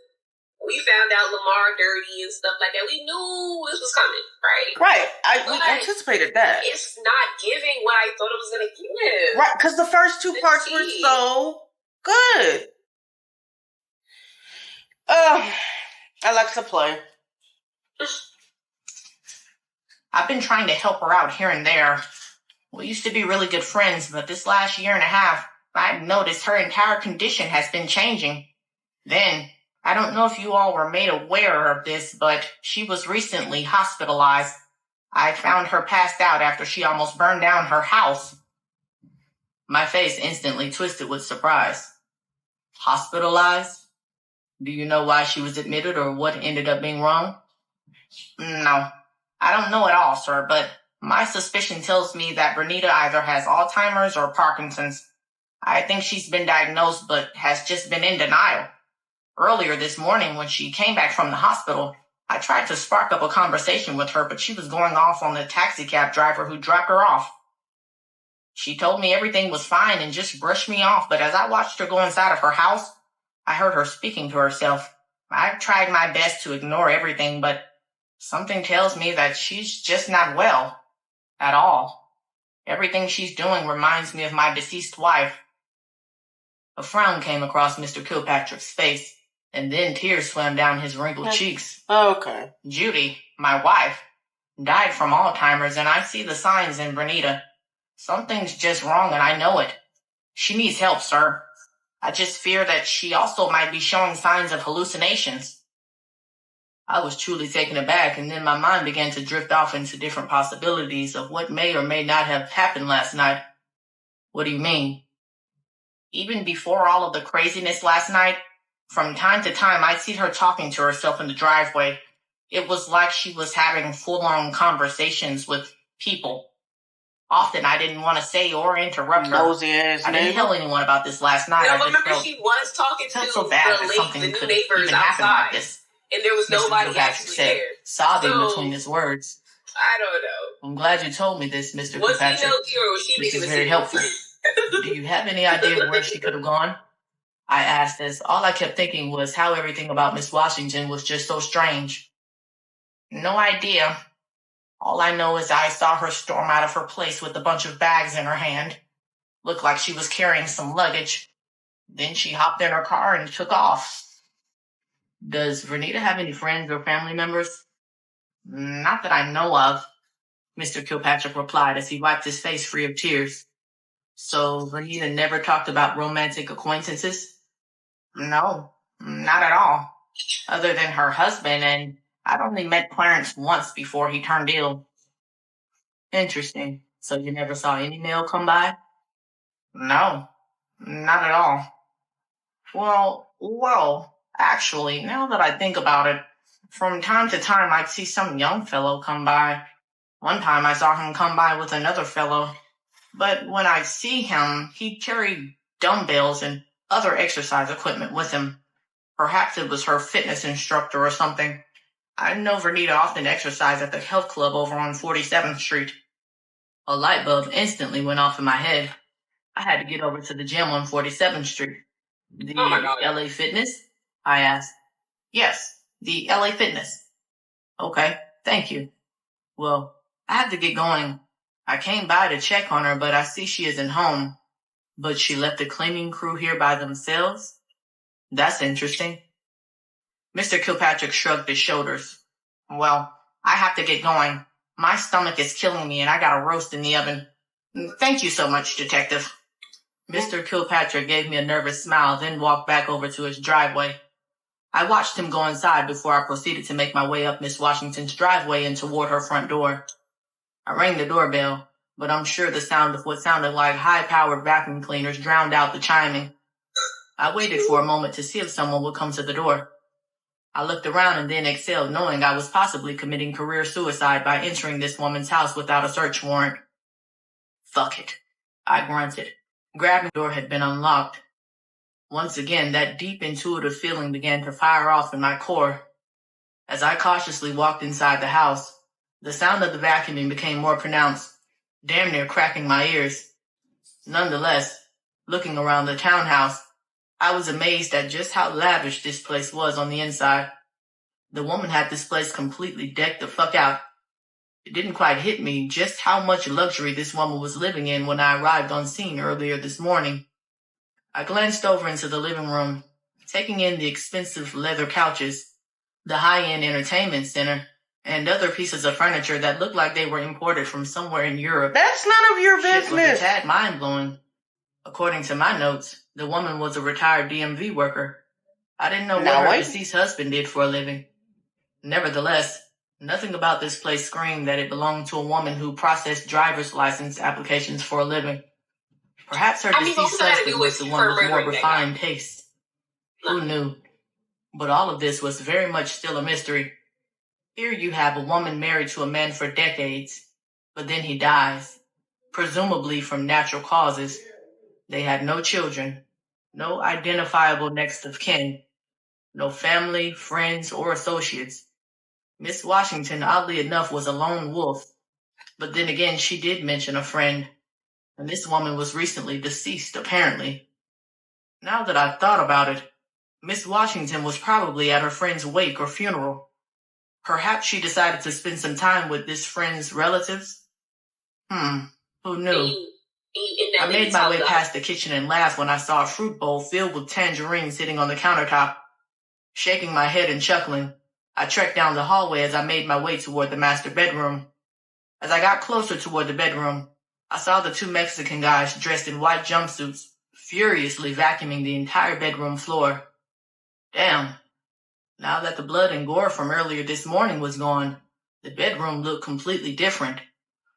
we found out Lamar dirty and stuff like that. We knew this was coming, right? Right. We anticipated that. It's not giving what I thought it was going to give. Right, because the first two parts were so good. Alexa, play. "I've been trying to help her out here and there. We used to be really good friends, but this last year and a half, I've noticed her entire condition has been changing. Then, I don't know if you all were made aware of this, but she was recently hospitalized. I found her passed out after she almost burned down her house." My face instantly twisted with surprise. "Hospitalized? Do you know why she was admitted or what ended up being wrong?" "No, I don't know at all, sir, but my suspicion tells me that Vernita either has Alzheimer's or Parkinson's. I think she's been diagnosed but has just been in denial. Earlier this morning when she came back from the hospital, I tried to spark up a conversation with her, but she was going off on the taxi cab driver who dropped her off. She told me everything was fine and just brushed me off, but as I watched her go inside of her house, I heard her speaking to herself. I tried my best to ignore everything, but something tells me that she's just not well. At all. Everything she's doing reminds me of my deceased wife." A frown came across Mr. Kilpatrick's face, and then tears swam down his wrinkled cheeks. Okay. "Judy, my wife, died from Alzheimer's, and I see the signs in Vernita. Something's just wrong, and I know it. She needs help, sir. I just fear that she also might be showing signs of hallucinations." I was truly taken aback, and then my mind began to drift off into different possibilities of what may or may not have happened last night. "What do you mean?" "Even before all of the craziness last night, from time to time I'd see her talking to herself in the driveway. It was like she was having full-on conversations with people. Often I didn't want to say or interrupt her. I didn't tell anyone about this last night. No, but remember she was talking to so bad that something the new could neighbors even happen outside, like this. and there was nobody Mr. actually said, there. sobbing So, between his words. I don't know. "I'm glad you told me this, Mr. Was he Kilpatrick. nosy or was she This making is a very scene? helpful. Do you have any idea where she could have gone?" I asked, as all I kept thinking was how everything about Miss Washington was just so strange. "No idea. All I know is I saw her storm out of her place with a bunch of bags in her hand. Looked like she was carrying some luggage. Then she hopped in her car and took off." "Does Vernita have any friends or family members?" "Not that I know of," Mr. Kilpatrick replied as he wiped his face free of tears. So Vita never talked about romantic acquaintances? No, not at all. Other than her husband, and I'd only met Clarence once before he turned ill. Interesting. So you never saw any mail come by? No, not at all. Well, actually, now that I think about it, from time to time I'd see some young fellow come by. One time I saw him come by with another fellow. But when I'd see him, he'd carry dumbbells and other exercise equipment with him. Perhaps it was her fitness instructor or something. I know Vernita often exercised at the health club over on 47th Street. A light bulb instantly went off in my head. I had to get over to the gym on 47th Street. The LA Fitness? I asked. Yes, the LA Fitness. Okay, thank you. Well, I have to get going. I came by to check on her, but I see she isn't home. But she left the cleaning crew here by themselves? That's interesting. Mr. Kilpatrick shrugged his shoulders. Well, I have to get going. My stomach is killing me and I got a roast in the oven. Thank you so much, Detective. Mr. Kilpatrick gave me a nervous smile, then walked back over to his driveway. I watched him go inside before I proceeded to make my way up Miss Washington's driveway and toward her front door. I rang the doorbell, but I'm sure the sound of what sounded like high-powered vacuum cleaners drowned out the chiming. I waited for a moment to see if someone would come to the door. I looked around and then exhaled, knowing I was possibly committing career suicide by entering this woman's house without a search warrant. Fuck it, I grunted. Grabbing the door had been unlocked. Once again, that deep intuitive feeling began to fire off in my core. As I cautiously walked inside the house, the sound of the vacuuming became more pronounced, damn near cracking my ears. Nonetheless, looking around the townhouse, I was amazed at just how lavish this place was on the inside. The woman had this place completely decked the fuck out. It didn't quite hit me just how much luxury this woman was living in when I arrived on scene earlier this morning. I glanced over into the living room, taking in the expensive leather couches, the high-end entertainment center, and other pieces of furniture that looked like they were imported from somewhere in Europe. That's none of your business. Shit was a tad mind-blowing. According to my notes, the woman was a retired DMV worker. I didn't know what her deceased husband did for a living. Nevertheless, nothing about this place screamed that it belonged to a woman who processed driver's license applications for a living. Perhaps her deceased husband was the one with more refined taste. Who knew? But all of this was very much still a mystery. Here you have a woman married to a man for decades, but then he dies, presumably from natural causes. They had no children, no identifiable next of kin, no family, friends, or associates. Miss Washington, oddly enough, was a lone wolf, but then again she did mention a friend, and this woman was recently deceased, apparently. Now that I've thought about it, Miss Washington was probably at her friend's wake or funeral. Perhaps she decided to spend some time with this friend's relatives? Who knew? I made my way past the kitchen and laughed when I saw a fruit bowl filled with tangerines sitting on the countertop. Shaking my head and chuckling, I trekked down the hallway as I made my way toward the master bedroom. As I got closer toward the bedroom, I saw the two Mexican guys dressed in white jumpsuits, furiously vacuuming the entire bedroom floor. Damn. Now that the blood and gore from earlier this morning was gone, the bedroom looked completely different.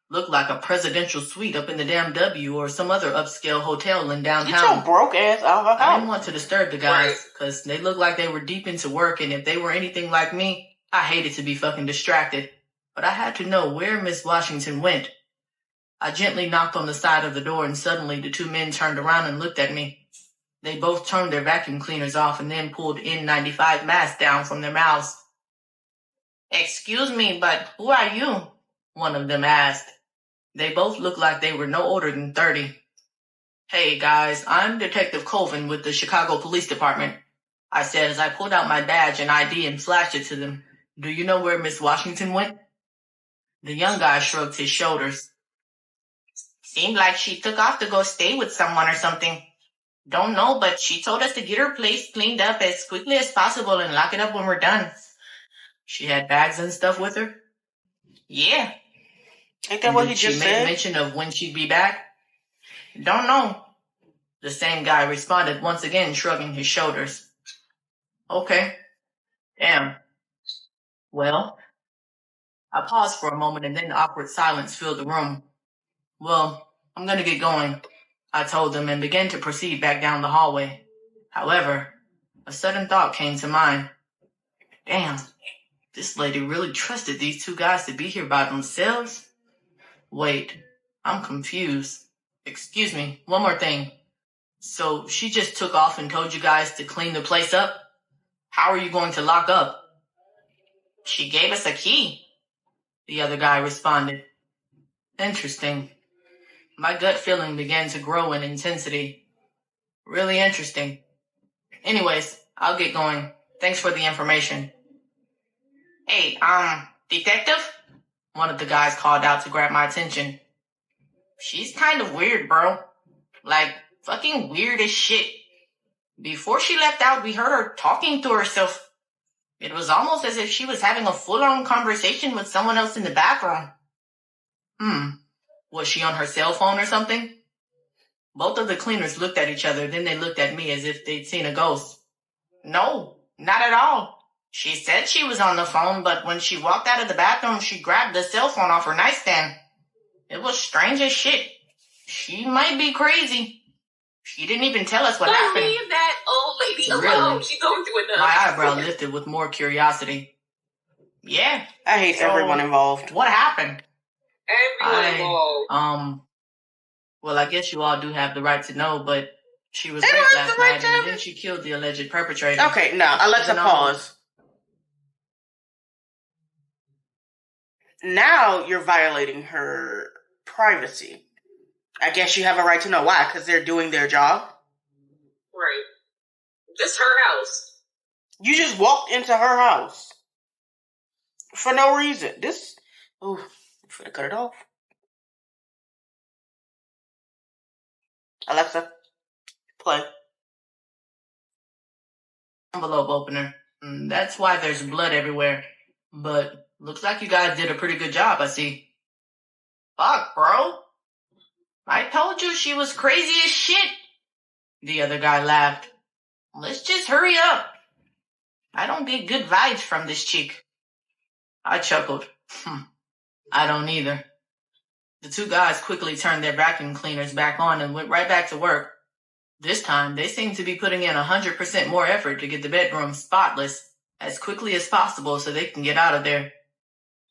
Looked like a presidential suite up in the damn W or some other upscale hotel in downtown. Get your broke ass out of her house. I didn't want to disturb the guys, because they looked like they were deep into work, and if they were anything like me, I hated to be fucking distracted. But I had to know where Miss Washington went. I gently knocked on the side of the door, and suddenly the two men turned around and looked at me. They both turned their vacuum cleaners off and then pulled N95 masks down from their mouths. "Excuse me, but who are you?" one of them asked. They both looked like they were no older than 30. "Hey, guys, I'm Detective Colvin with the Chicago Police Department," I said as I pulled out my badge and ID and flashed it to them. "Do you know where Miss Washington went?" The young guy shrugged his shoulders. "Seemed like she took off to go stay with someone or something. Don't know, but she told us to get her place cleaned up as quickly as possible and lock it up when we're done." "She had bags and stuff with her?" "Yeah." Ain't that what he Did just she said? make mention of when she'd be back? Don't know. The same guy responded, once again shrugging his shoulders. Okay. Damn. Well, I paused for a moment and then awkward silence filled the room. Well, I'm gonna get going, I told them and began to proceed back down the hallway. However, a sudden thought came to mind. Damn, this lady really trusted these two guys to be here by themselves? Wait, I'm confused. Excuse me, one more thing. So she just took off and told you guys to clean the place up? How are you going to lock up? She gave us a key, the other guy responded. Interesting. My gut feeling began to grow in intensity. Really interesting. Anyways, I'll get going. Thanks for the information. Hey, detective? One of the guys called out to grab my attention. She's kind of weird, bro. Like, fucking weird as shit. Before she left out, we heard her talking to herself. It was almost as if she was having a full-on conversation with someone else in the bathroom. Was she on her cell phone or something? Both of the cleaners looked at each other, then they looked at me as if they'd seen a ghost. No, not at all. She said she was on the phone, but when she walked out of the bathroom, she grabbed the cell phone off her nightstand. It was strange as shit. She might be crazy. She didn't even tell us what happened. Leave that old lady alone. Really? She's going through enough. My eyebrow lifted with more curiosity. Yeah. I hate everyone involved. What happened? Everyone involved. Well, I guess you all do have the right to know, but she was raped last night and then she killed the alleged perpetrator. Okay, now, Alexa, pause. Now you're violating her privacy. I guess you have a right to know why, because they're doing their job. Right. This is her house. You just walked into her house. For no reason. I'm gonna cut it off. Alexa, play. Envelope opener. That's why there's blood everywhere. But looks like you guys did a pretty good job, I see. Fuck, bro. I told you she was crazy as shit. The other guy laughed. Let's just hurry up. I don't get good vibes from this chick. I chuckled. I don't either. The two guys quickly turned their vacuum cleaners back on and went right back to work. This time, they seemed to be putting in 100% more effort to get the bedroom spotless as quickly as possible so they can get out of there.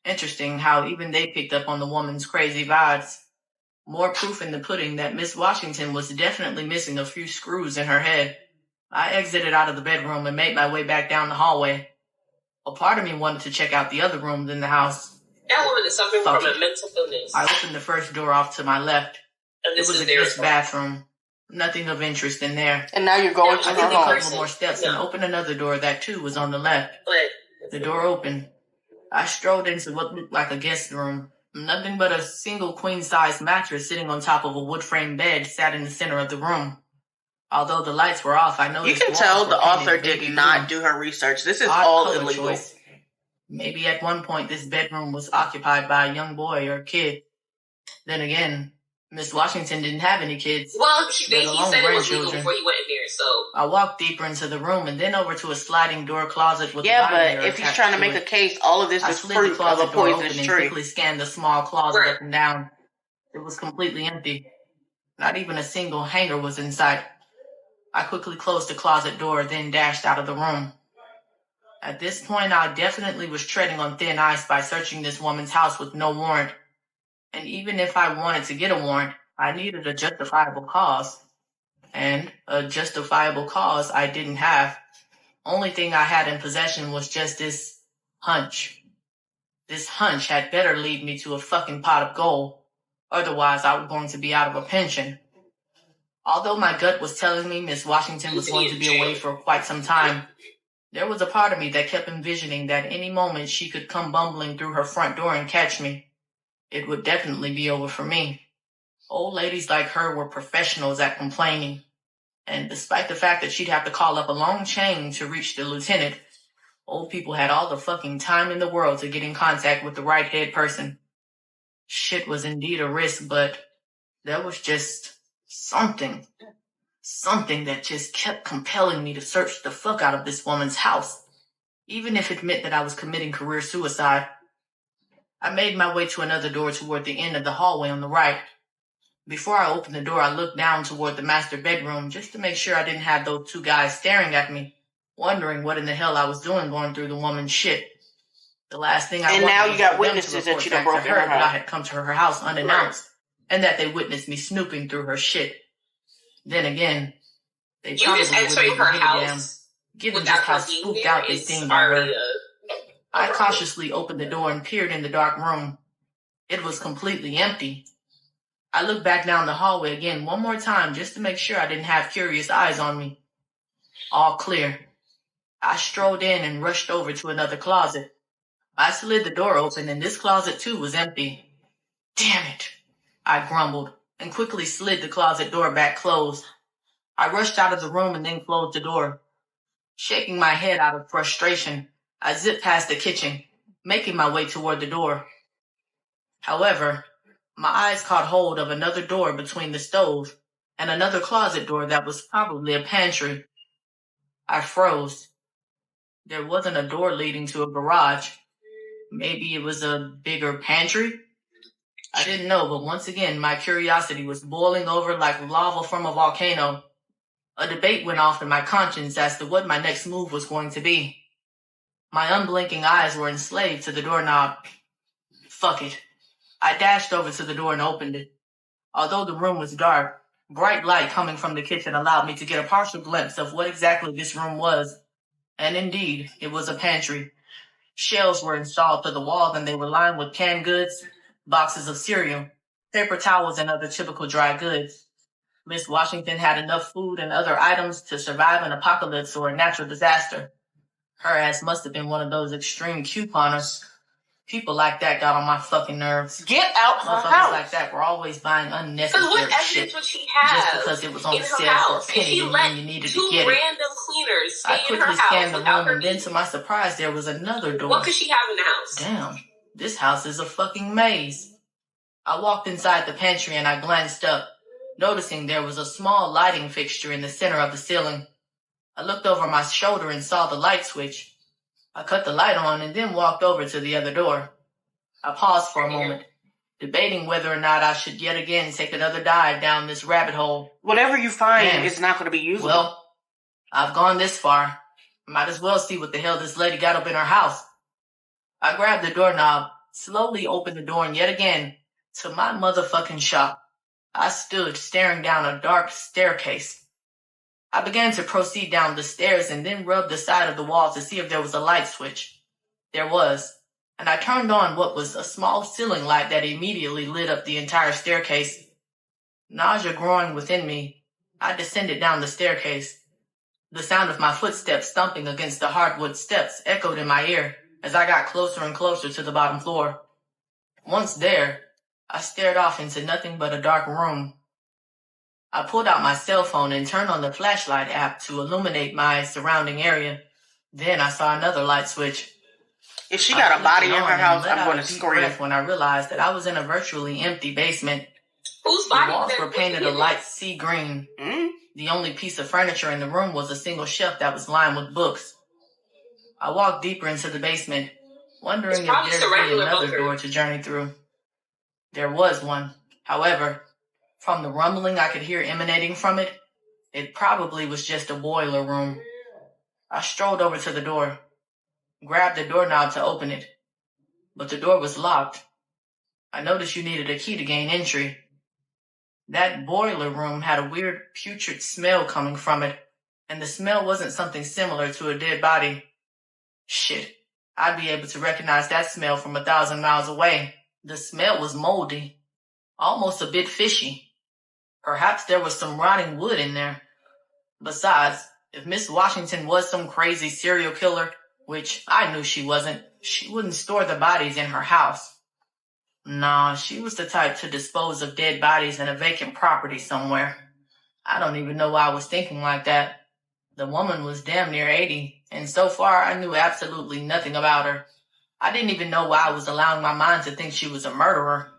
Interesting how even they picked up on the woman's crazy vibes. More proof in the pudding that Miss Washington was definitely missing a few screws in her head. I exited out of the bedroom and made my way back down the hallway. A part of me wanted to check out the other rooms in the house. That woman is suffering from a mental illness. I opened the first door off to my left. And it was a guest bathroom. Nothing of interest in there. And now you're going to her home. I took a couple more steps and opened another door that too was on the left. The door opened. I strode into what looked like a guest room. Nothing but a single queen-size mattress sitting on top of a wood-framed bed sat in the center of the room. Although the lights were off, I noticed you can tell the author did not do her research. This is all illegal. Choice. Maybe at one point this bedroom was occupied by a young boy or kid. Then again, Miss Washington didn't have any kids. Well, he said it was legal before he went in there, so... I walked deeper into the room and then over to a sliding door closet with a but if he's trying to make a case, all of this is fruit of a poisonous tree. I quickly scanned the small closet up and down. It was completely empty. Not even a single hanger was in sight. I quickly closed the closet door, then dashed out of the room. At this point, I definitely was treading on thin ice by searching this woman's house with no warrant. And even if I wanted to get a warrant, I needed a justifiable cause. And a justifiable cause I didn't have. Only thing I had in possession was just this hunch. This hunch had better lead me to a fucking pot of gold. Otherwise, I was going to be out of a pension. Although my gut was telling me Miss Washington was going to be away for quite some time, there was a part of me that kept envisioning that any moment she could come bumbling through her front door and catch me. It would definitely be over for me. Old ladies like her were professionals at complaining. And despite the fact that she'd have to call up a long chain to reach the lieutenant, old people had all the fucking time in the world to get in contact with the right head person. Shit was indeed a risk, but there was just Something that just kept compelling me to search the fuck out of this woman's house, even if it meant that I was committing career suicide. I made my way to another door toward the end of the hallway on the right. Before I opened the door, I looked down toward the master bedroom just to make sure I didn't have those two guys staring at me, wondering what in the hell I was doing going through the woman's shit. The last thing I wanted now you was got for them witnesses to that report you done back broke to in her her that I house. had come to her house unannounced, and that they witnessed me snooping through her shit. Then again, they You probably just entering wouldn't her even give a damn, house given without just how her being spooked there out they is seemed by her. already I cautiously opened the door and peered in the dark room. It was completely empty. I looked back down the hallway again one more time just to make sure I didn't have curious eyes on me. All clear. I strolled in and rushed over to another closet. I slid the door open and this closet too was empty. Damn it, I grumbled and quickly slid the closet door back closed. I rushed out of the room and then closed the door. Shaking my head out of frustration, I zipped past the kitchen, making my way toward the door. However, my eyes caught hold of another door between the stove and another closet door that was probably a pantry. I froze. There wasn't a door leading to a garage. Maybe it was a bigger pantry? I didn't know, but once again, my curiosity was boiling over like lava from a volcano. A debate went off in my conscience as to what my next move was going to be. My unblinking eyes were enslaved to the doorknob. Fuck it. I dashed over to the door and opened it. Although the room was dark, bright light coming from the kitchen allowed me to get a partial glimpse of what exactly this room was. And indeed, it was a pantry. Shelves were installed to the wall and they were lined with canned goods, boxes of cereal, paper towels, and other typical dry goods. Miss Washington had enough food and other items to survive an apocalypse or a natural disaster. Her ass must have been one of those extreme couponers. People like that got on my fucking nerves. Get out her Motherfuckers house. like that were always buying unnecessary Because what shit evidence would she have just because it was on in her sale for a house? If penny she didn't let mean you needed two to get it. random cleaners I stay in her quickly house scanned the without room her and then being, to my surprise there was another door. what could she have in the house? Damn, this house is a fucking maze. I walked inside the pantry and I glanced up, noticing there was a small lighting fixture in the center of the ceiling. I looked over my shoulder and saw the light switch. I cut the light on and then walked over to the other door. I paused for a moment, debating whether or not I should yet again take another dive down this rabbit hole. Whatever you find Damn. is not going to be usable. Well, I've gone this far. Might as well see what the hell this lady got up in her house. I grabbed the doorknob, slowly opened the door, and yet again, to my motherfucking shock, I stood staring down a dark staircase. I began to proceed down the stairs and then rubbed the side of the wall to see if there was a light switch. There was, and I turned on what was a small ceiling light that immediately lit up the entire staircase. Nausea growing within me, I descended down the staircase. The sound of my footsteps thumping against the hardwood steps echoed in my ear as I got closer and closer to the bottom floor. Once there, I stared off into nothing but a dark room. I pulled out my cell phone and turned on the flashlight app to illuminate my surrounding area. Then I saw another light switch. If she got a body in her house, I'm going to scream scream. when I realized that I was in a virtually empty basement. Whose The body walls was were that? painted a light sea green. Mm? The only piece of furniture in the room was a single shelf that was lined with books. I walked deeper into the basement, wondering It's if probably there'd just a be regular another bunker. door to journey through. There was one. However, from the rumbling I could hear emanating from it, it probably was just a boiler room. I strolled over to the door, grabbed the doorknob to open it, but the door was locked. I noticed you needed a key to gain entry. That boiler room had a weird putrid smell coming from it, and the smell wasn't something similar to a dead body. Shit, I'd be able to recognize that smell from 1,000 miles away. The smell was moldy, almost a bit fishy. Perhaps there was some rotting wood in there. Besides, if Miss Washington was some crazy serial killer, which I knew she wasn't, she wouldn't store the bodies in her house. Nah, she was the type to dispose of dead bodies in a vacant property somewhere. I don't even know why I was thinking like that. The woman was damn near 80, and so far I knew absolutely nothing about her. I didn't even know why I was allowing my mind to think she was a murderer.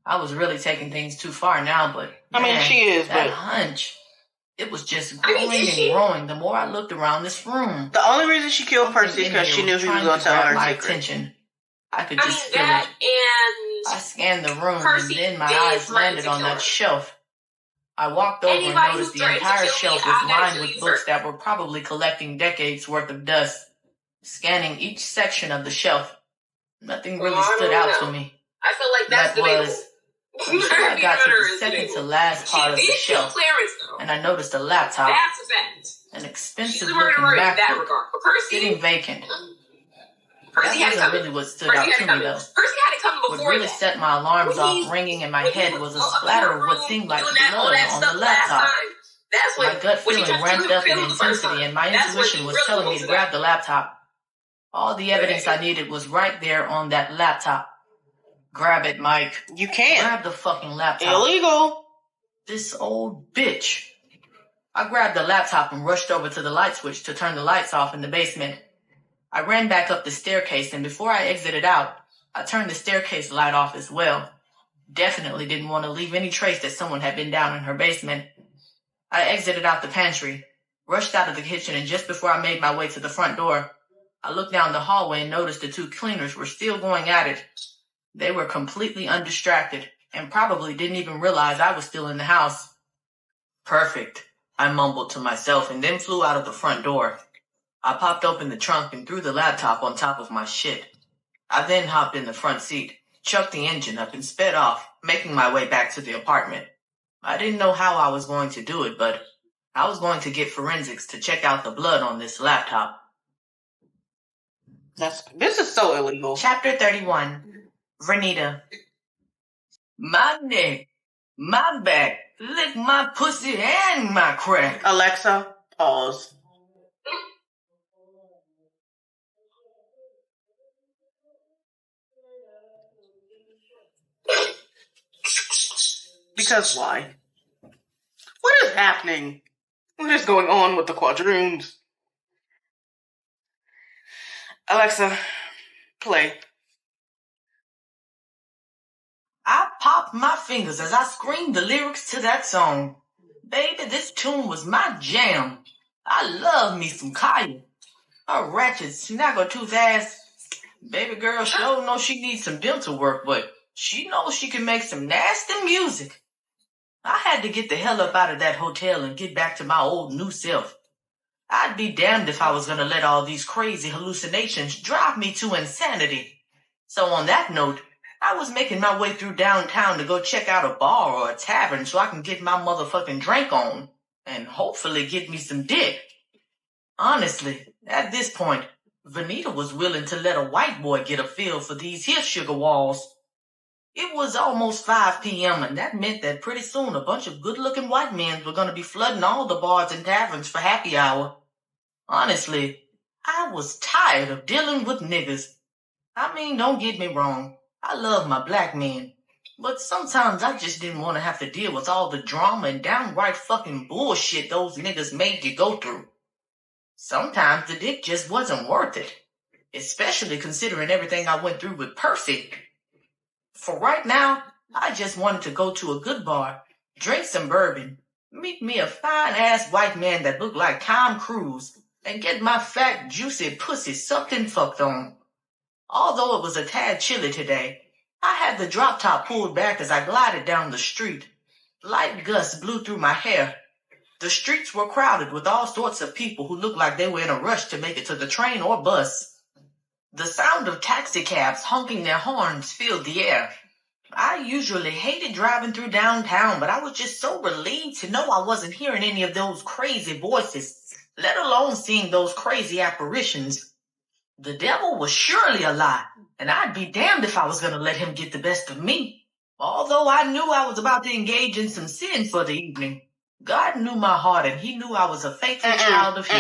I was really taking things too far now, but I mean, she is, that but hunch, it was just growing and growing the more I looked around this room. The only reason she killed Percy is because she knew he was going to tell her my secret. attention. I could just feel it. And I scanned the room, Percy and then my eyes landed on that shelf. I walked over and noticed the entire shelf was lined with books that were probably collecting decades worth of dust. Scanning each section of the shelf, nothing really stood out to me. I feel like that's debatable. Until I got to the second to last part of the shelf, and I noticed a laptop. That's a fact. An expensive looking MacBook sitting vacant. Percy that wasn't really what stood out to me though. Percy had to come before what really set my alarms off ringing in my head was a splatter of what seemed like blood on the laptop. My gut feeling ramped up in intensity, and my intuition was telling me to grab the laptop. All the evidence I needed was right there on that laptop. Grab it, Mike. You can't. Grab the fucking laptop. Illegal. This old bitch. I grabbed the laptop and rushed over to the light switch to turn the lights off in the basement. I ran back up the staircase, and before I exited out, I turned the staircase light off as well. Definitely didn't want to leave any trace that someone had been down in her basement. I exited out the pantry, rushed out of the kitchen, and just before I made my way to the front door, I looked down the hallway and noticed the two cleaners were still going at it. They were completely undistracted and probably didn't even realize I was still in the house. Perfect, I mumbled to myself and then flew out of the front door. I popped open the trunk and threw the laptop on top of my shit. I then hopped in the front seat, chucked the engine up and sped off, making my way back to the apartment. I didn't know how I was going to do it, but I was going to get forensics to check out the blood on this laptop. This is so illegal. Chapter 31. Vernita. My neck, my back, lick my pussy and my crack. Alexa, pause. Because why? What is happening? What is going on with the quadroons? Alexa, play. I popped my fingers as I screamed the lyrics to that song. Baby, this tune was my jam. I love me some Kaya. A ratchet snaggle-tooth ass. Baby girl sure knows she needs some dental work, but she knows she can make some nasty music. I had to get the hell up out of that hotel and get back to my old new self. I'd be damned if I was going to let all these crazy hallucinations drive me to insanity. So on that note, I was making my way through downtown to go check out a bar or a tavern so I can get my motherfucking drink on and hopefully get me some dick. Honestly, at this point, Vernita was willing to let a white boy get a feel for these here sugar walls. It was almost 5 p.m. and that meant that pretty soon a bunch of good-looking white men were going to be flooding all the bars and taverns for happy hour. Honestly, I was tired of dealing with niggas. I mean, don't get me wrong. I love my black men. But sometimes I just didn't want to have to deal with all the drama and downright fucking bullshit those niggas made you go through. Sometimes the dick just wasn't worth it. Especially considering everything I went through with Percy. For right now, I just wanted to go to a good bar, drink some bourbon, meet me a fine-ass white man that looked like Tom Cruise, and get my fat, juicy pussy sucked and fucked on. Although it was a tad chilly today, I had the drop top pulled back as I glided down the street. Light gusts blew through my hair. The streets were crowded with all sorts of people who looked like they were in a rush to make it to the train or bus. The sound of taxicabs honking their horns filled the air. I usually hated driving through downtown, but I was just so relieved to know I wasn't hearing any of those crazy voices, let alone seeing those crazy apparitions. The devil was surely a lie, and I'd be damned if I was going to let him get the best of me. Although I knew I was about to engage in some sin for the evening. God knew my heart, and he knew I was a faithful child of his.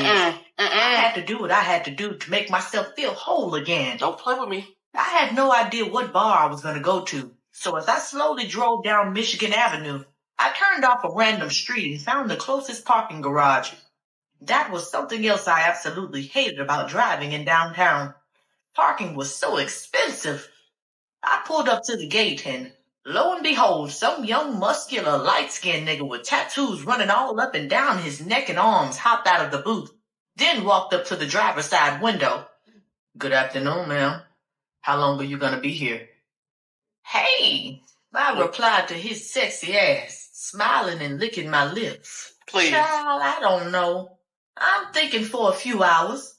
I had to do what I had to do to make myself feel whole again. Don't play with me. I had no idea what bar I was going to go to, so as I slowly drove down Michigan Avenue, I turned off a random street and found the closest parking garage. That was something else I absolutely hated about driving in downtown. Parking was so expensive. I pulled up to the gate and, Lo and behold, some young, muscular, light-skinned nigga with tattoos running all up and down his neck and arms hopped out of the booth, then walked up to the driver's side window. "Good afternoon, ma'am. How long are you gonna be here?" "Hey," I replied to his sexy ass, smiling and licking my lips. Please. "Child, I don't know. I'm thinking for a few hours."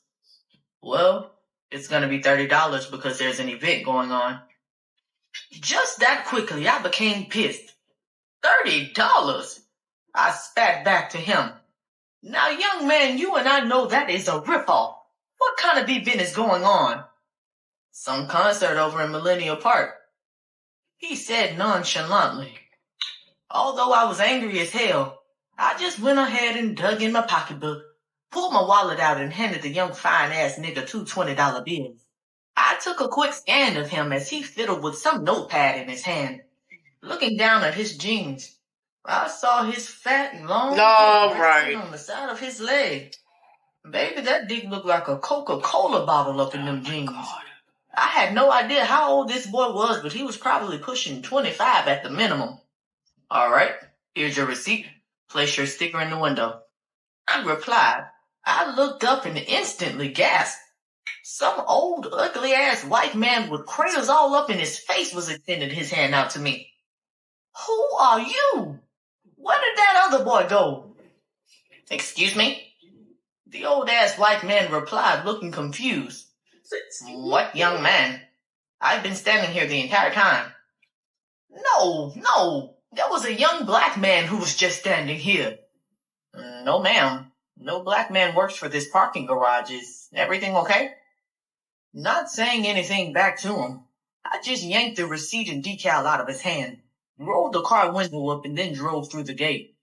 "Well, it's gonna be $30 because there's an event going on." Just that quickly, I became pissed. $30? I spat back to him. "Now, young man, you and I know that is a ripoff. What kind of event is going on?" "Some concert over in Millennial Park," he said nonchalantly. Although I was angry as hell, I just went ahead and dug in my pocketbook, pulled my wallet out, and handed the young fine-ass nigga two $20 bills. I took a quick scan of him as he fiddled with some notepad in his hand. Looking down at his jeans, I saw his fat and long dick resting on the side of his leg. Baby, that dick looked like a Coca-Cola bottle up in them jeans. I had no idea how old this boy was, but he was probably pushing 25 at the minimum. "All right, here's your receipt. Place your sticker in the window," I replied. I looked up and instantly gasped. Some old, ugly-ass white man with craters all up in his face was extending his hand out to me. "Who are you? Where did that other boy go?" "Excuse me?" the old-ass white man replied, looking confused. "What young man? I've been standing here the entire time." No, there was a young black man who was just standing here." "No, ma'am. No black man works for this parking garage. Is everything okay?" Not saying anything back to him, I just yanked the receipt and decal out of his hand, rolled the car window up, and then drove through the gate.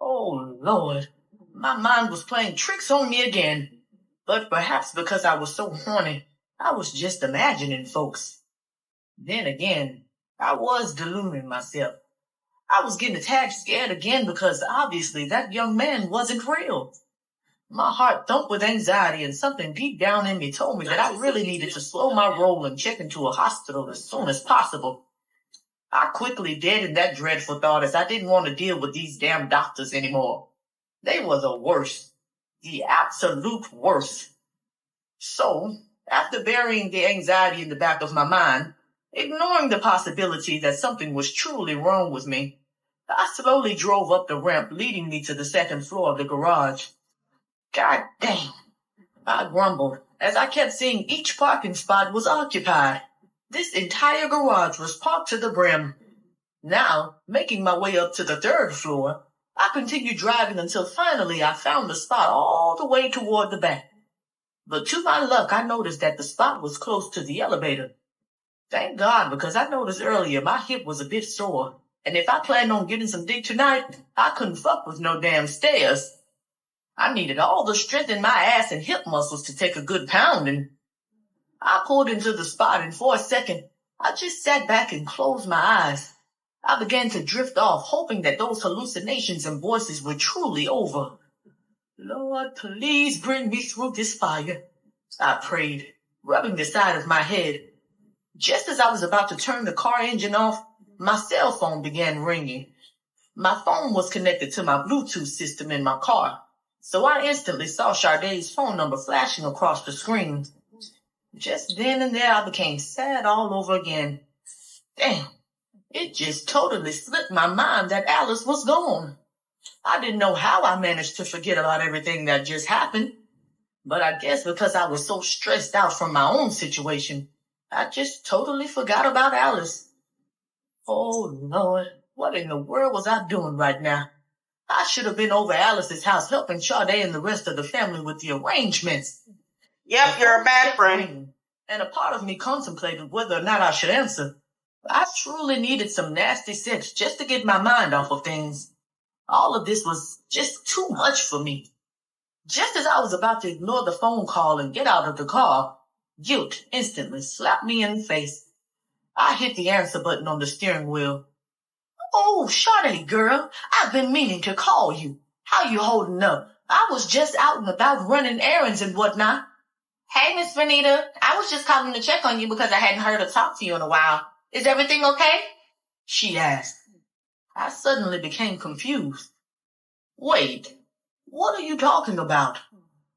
Oh, Lord, my mind was playing tricks on me again. But perhaps because I was so horny, I was just imagining folks. Then again, I was deluding myself. I was getting a tad scared again because obviously that young man wasn't real. My heart thumped with anxiety, and something deep down in me told me that I really needed to slow my roll and check into a hospital as soon as possible. I quickly deadened that dreadful thought as I didn't want to deal with these damn doctors anymore. They were the worst. The absolute worst. So, after burying the anxiety in the back of my mind, ignoring the possibility that something was truly wrong with me, I slowly drove up the ramp leading me to the second floor of the garage. God damn, I grumbled as I kept seeing each parking spot was occupied. This entire garage was parked to the brim. Now, making my way up to the third floor, I continued driving until finally I found the spot all the way toward the back. But to my luck, I noticed that the spot was close to the elevator. Thank God, because I noticed earlier my hip was a bit sore, and if I planned on getting some dick tonight, I couldn't fuck with no damn stairs. I needed all the strength in my ass and hip muscles to take a good pounding. I pulled into the spot, and for a second, I just sat back and closed my eyes. I began to drift off, hoping that those hallucinations and voices were truly over. Lord, please bring me through this fire, I prayed, rubbing the side of my head. Just as I was about to turn the car engine off, my cell phone began ringing. My phone was connected to my Bluetooth system in my car, so I instantly saw Sade's phone number flashing across the screen. Just then and there, I became sad all over again. Damn, it just totally slipped my mind that Alice was gone. I didn't know how I managed to forget about everything that just happened, but I guess because I was so stressed out from my own situation, I just totally forgot about Alice. Oh, Lord, what in the world was I doing right now? I should have been over at Alice's house helping Sade and the rest of the family with the arrangements. Yep, you're a bad friend. And a part of me contemplated whether or not I should answer. I truly needed some nasty sex just to get my mind off of things. All of this was just too much for me. Just as I was about to ignore the phone call and get out of the car, guilt instantly slapped me in the face. I hit the answer button on the steering wheel. "Oh, Sade, girl, I've been meaning to call you. How you holding up? I was just out and about running errands and whatnot." "Hey, Miss Vernita, I was just calling to check on you because I hadn't heard or talked to you in a while. Is everything okay?" she asked. I suddenly became confused. Wait, what are you talking about?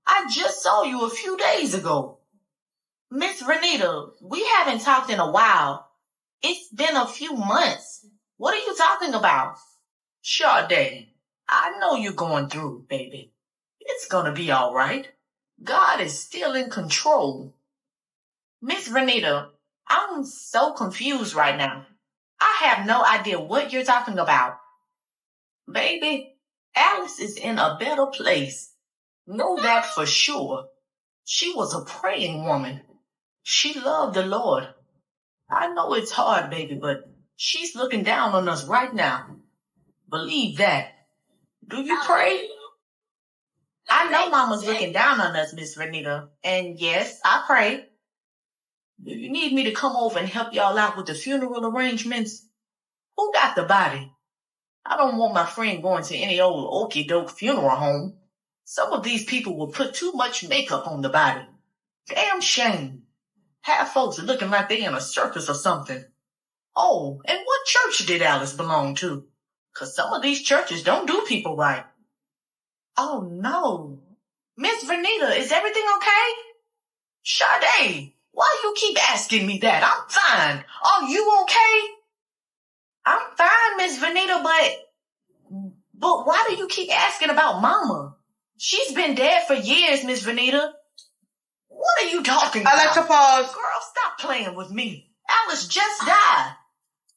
I just saw you a few days ago. Miss Renita, we haven't talked in a while. It's been a few months. What are you talking about? Sade, I know you're going through it, baby. It's gonna be all right. God is still in control. Miss Renita, I'm so confused right now. I have no idea what you're talking about. Baby, Alice is in a better place. Know that for sure. She was a praying woman. She loved the Lord. I know it's hard, baby, but she's looking down on us right now. Believe that. Do you pray? I know Mama's looking down on us, Miss Renita. And yes, I pray. Do you need me to come over and help y'all out with the funeral arrangements? Who got the body? I don't want my friend going to any old okey-doke funeral home. Some of these people will put too much makeup on the body. Damn shame. Half folks are looking like they in a circus or something. Oh, and what church did Alice belong to? 'Cause some of these churches don't do people right. Oh, no. Miss Renita, is everything okay? Sade, why you keep asking me that? I'm fine. Are you okay? I'm fine, Miss Renita, but why do you keep asking about Mama? She's been dead for years, Miss Renita. What are you talking about? Alexa, pause. Girl, stop playing with me. Alice just died.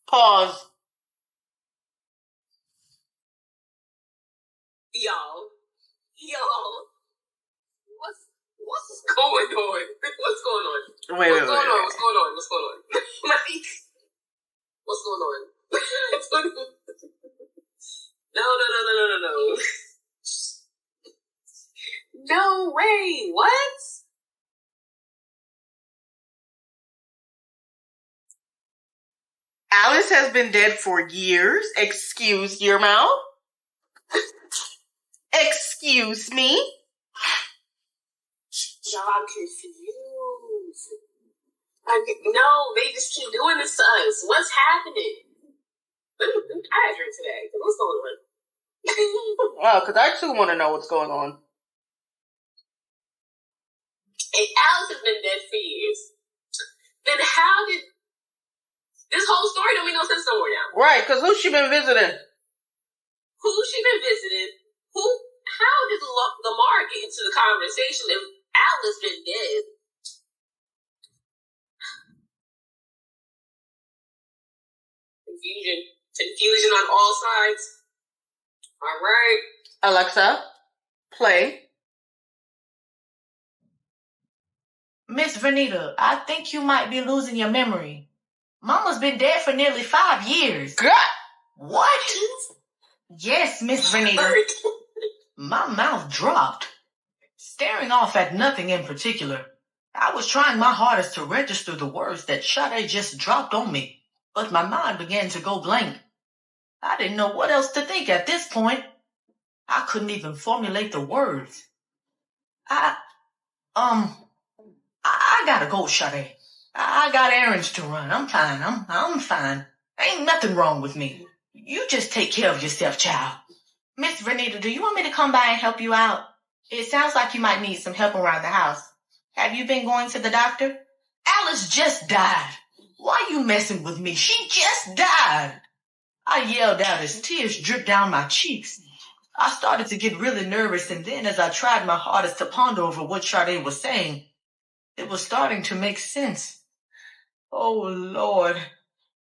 Pause. Y'all, what's going on? What's going on? Wait. What's going on? Like, what's going on? No. No way. What? Alice has been dead for years. Excuse your mouth. Excuse me. Y'all, I'm confused. No, they just keep doing this to us. What's happening? I had a drink today. What's going on? Well, because I too want to know what's going on. If Alice has been dead for years, then how did this whole story don't make no sense no more now? Right, because who's she been visiting? How did Lamar get into the conversation if Alice been dead? Confusion on all sides. All right. Alexa, play. Miss Renita, I think you might be losing your memory. Mama's been dead for nearly 5 years. God. What? Yes, Miss Renita. My mouth dropped. Staring off at nothing in particular, I was trying my hardest to register the words that Sade just dropped on me, but my mind began to go blank. I didn't know what else to think at this point. I couldn't even formulate the words. I gotta go, Sade. I got errands to run. I'm fine. I'm fine. Ain't nothing wrong with me. You just take care of yourself, child. Miss Renita, do you want me to come by and help you out? It sounds like you might need some help around the house. Have you been going to the doctor? Alice just died. Why you messing with me? She just died. I yelled out as tears dripped down my cheeks. I started to get really nervous, and then as I tried my hardest to ponder over what Sade was saying, it was starting to make sense. Oh, Lord.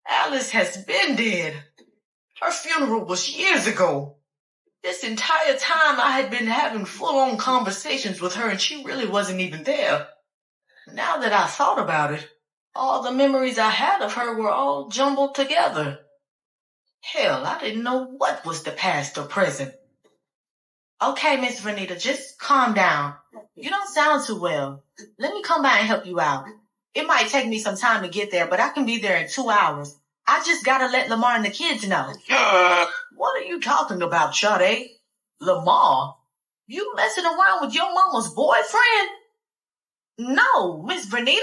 Alice has been dead. Her funeral was years ago. This entire time I had been having full-on conversations with her, and she really wasn't even there. Now that I thought about it, all the memories I had of her were all jumbled together. Hell, I didn't know what was the past or present. Okay, Miss Renita, just calm down. You don't sound too well. Let me come by and help you out. It might take me some time to get there, but I can be there in 2 hours. I just gotta let Lamar and the kids know. What are you talking about, Sade? Lamar? You messing around with your mama's boyfriend? No, Miss Renita.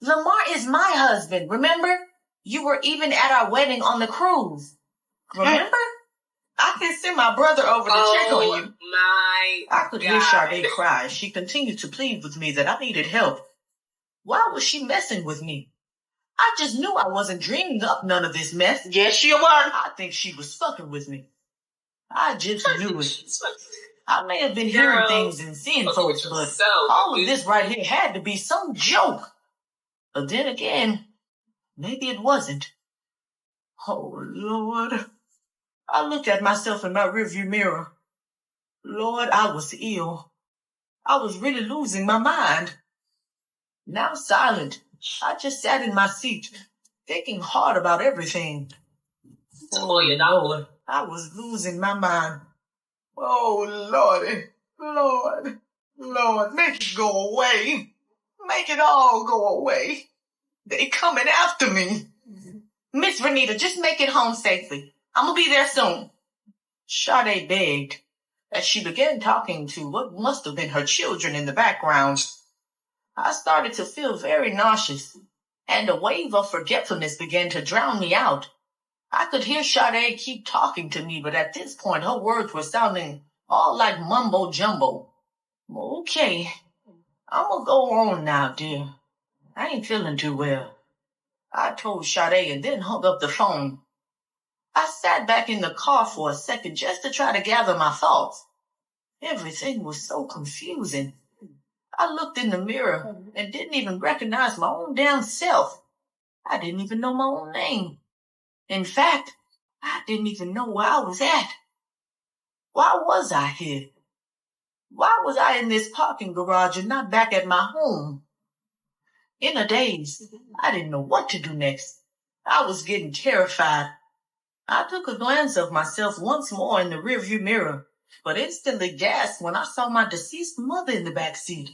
Lamar is my husband, remember? You were even at our wedding on the cruise. Remember? I can send my brother over to check on you. I could hear Sade cry as she continued to plead with me that I needed help. Why was she messing with me? I just knew I wasn't dreaming up none of this mess. Yes, you were. I think she was fucking with me. I just knew it. I may have been hearing things and seeing folks, but all of this right here had to be some joke. But then again, maybe it wasn't. Oh, Lord. I looked at myself in my rearview mirror. Lord, I was ill. I was really losing my mind. Now silent, I just sat in my seat, thinking hard about everything. Oh, Lord, I was losing my mind. Oh, Lordy, Lord, make it go away. Make it all go away. They coming after me. Miss Renita, just make it home safely. I'm gonna be there soon. Sade begged as she began talking to what must have been her children in the background. I started to feel very nauseous, and a wave of forgetfulness began to drown me out. I could hear Sade keep talking to me, but at this point her words were sounding all like mumbo-jumbo. Okay, I'm gonna go on now, dear. I ain't feeling too well. I told Sade and then hung up the phone. I sat back in the car for a second just to try to gather my thoughts. Everything was so confusing. I looked in the mirror and didn't even recognize my own damn self. I didn't even know my own name. In fact, I didn't even know where I was at. Why was I here? Why was I in this parking garage and not back at my home? In a daze, I didn't know what to do next. I was getting terrified. I took a glance of myself once more in the rearview mirror, but instantly gasped when I saw my deceased mother in the back seat.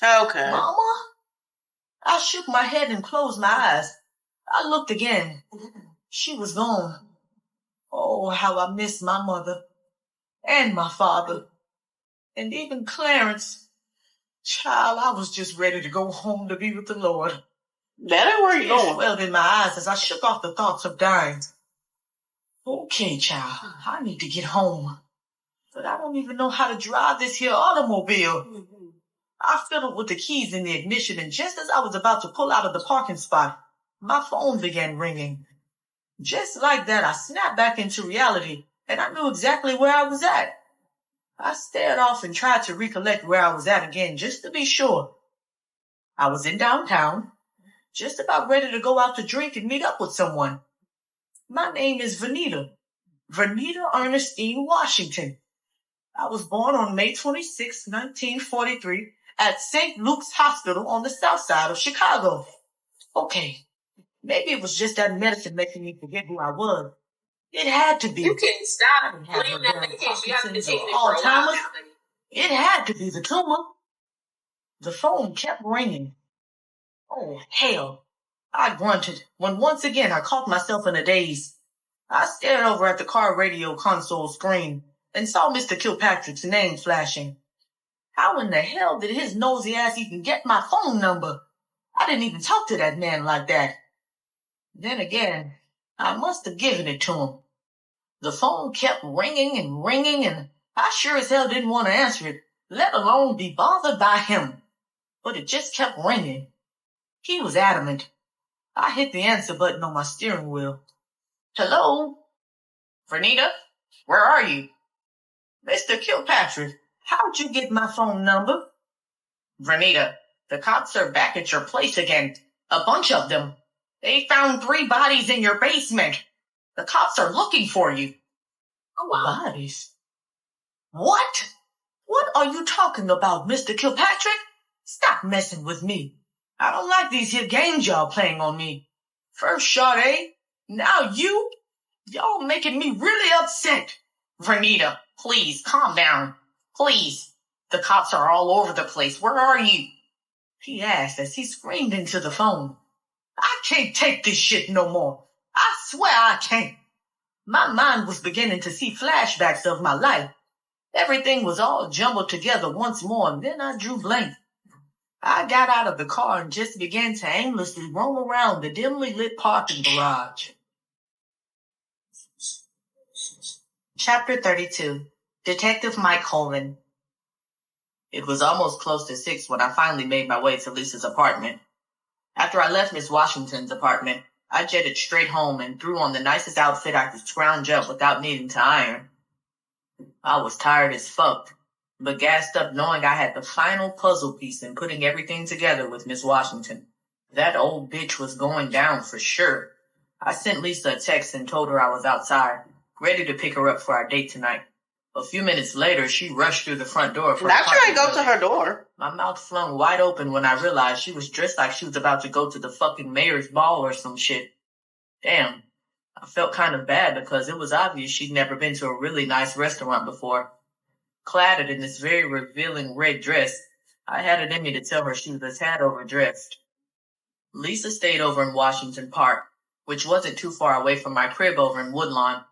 Okay. Mama? I shook my head and closed my eyes. I looked again. She was gone. Oh, how I missed my mother and my father and even Clarence. Child, I was just ready to go home to be with the Lord. That ain't where you Tears going. welled in my eyes as I shook off the thoughts of dying. Okay, child, I need to get home. But I don't even know how to drive this here automobile. I fiddled with the keys in the ignition, and just as I was about to pull out of the parking spot, my phone began ringing. Just like that, I snapped back into reality, and I knew exactly where I was at. I stared off and tried to recollect where I was at again, just to be sure. I was in downtown, just about ready to go out to drink and meet up with someone. My name is Vita Ernestine Washington. I was born on May 26, 1943, at St. Luke's Hospital on the south side of Chicago. Okay, maybe it was just that medicine making me forget who I was. It had to be. You can stop blaming that medication. You haven't been taking it for a while now. It had to be the tumor. The phone kept ringing. Oh, hell. I grunted when once again I caught myself in a daze. I stared over at the car radio console screen and saw Mr. Kilpatrick's name flashing. How in the hell did his nosy ass even get my phone number? I didn't even talk to that man like that. Then again, I must have given it to him. The phone kept ringing, and I sure as hell didn't want to answer it, let alone be bothered by him. But it just kept ringing. He was adamant. I hit the answer button on my steering wheel. Hello? Vernita? Where are you? Mr. Kilpatrick, how'd you get my phone number? Vernita, the cops are back at your place again. A bunch of them. They found 3 bodies in your basement. The cops are looking for you. Oh, wow. Bodies? What? What are you talking about, Mr. Kilpatrick? Stop messing with me. I don't like these here games y'all playing on me. First Sade, now you? Y'all making me really upset. Vernita, please, calm down. Please. The cops are all over the place. Where are you? He asked as he screamed into the phone. I can't take this shit no more. I swear I can't. My mind was beginning to see flashbacks of my life. Everything was all jumbled together once more, and then I drew blank. I got out of the car and just began to aimlessly roam around the dimly lit parking garage. Chapter 32. Detective Mike Coleman. It was almost close to 6 when I finally made my way to Lisa's apartment. After I left Miss Washington's apartment, I jetted straight home and threw on the nicest outfit I could scrounge up without needing to iron. I was tired as fuck, but gassed up knowing I had the final puzzle piece in putting everything together with Miss Washington. That old bitch was going down for sure. I sent Lisa a text and told her I was outside, ready to pick her up for our date tonight. A few minutes later, she rushed through the front door. Not sure I go to her door. My mouth flung wide open when I realized she was dressed like she was about to go to the fucking mayor's ball or some shit. Damn. I felt kind of bad because it was obvious she'd never been to a really nice restaurant before. Clad in this very revealing red dress, I had it in me to tell her she was a tad overdressed. Lisa stayed over in Washington Park, which wasn't too far away from my crib over in Woodlawn.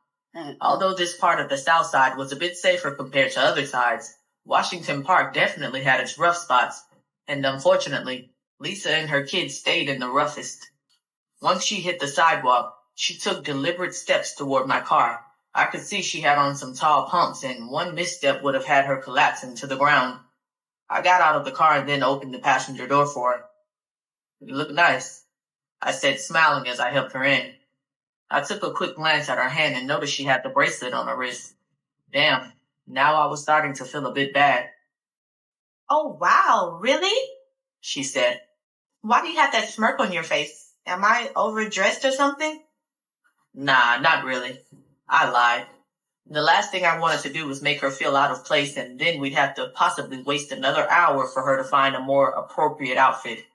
Although this part of the South Side was a bit safer compared to other sides, Washington Park definitely had its rough spots, and unfortunately, Lisa and her kids stayed in the roughest. Once she hit the sidewalk, she took deliberate steps toward my car. I could see she had on some tall pumps, and one misstep would have had her collapsing to the ground. I got out of the car and then opened the passenger door for her. "You look nice," I said, smiling as I helped her in. I took a quick glance at her hand and noticed she had the bracelet on her wrist. Damn, now I was starting to feel a bit bad. "Oh, wow, really?" she said. "Why do you have that smirk on your face? Am I overdressed or something?" "Nah, not really." I lied. The last thing I wanted to do was make her feel out of place, and then we'd have to possibly waste another hour for her to find a more appropriate outfit.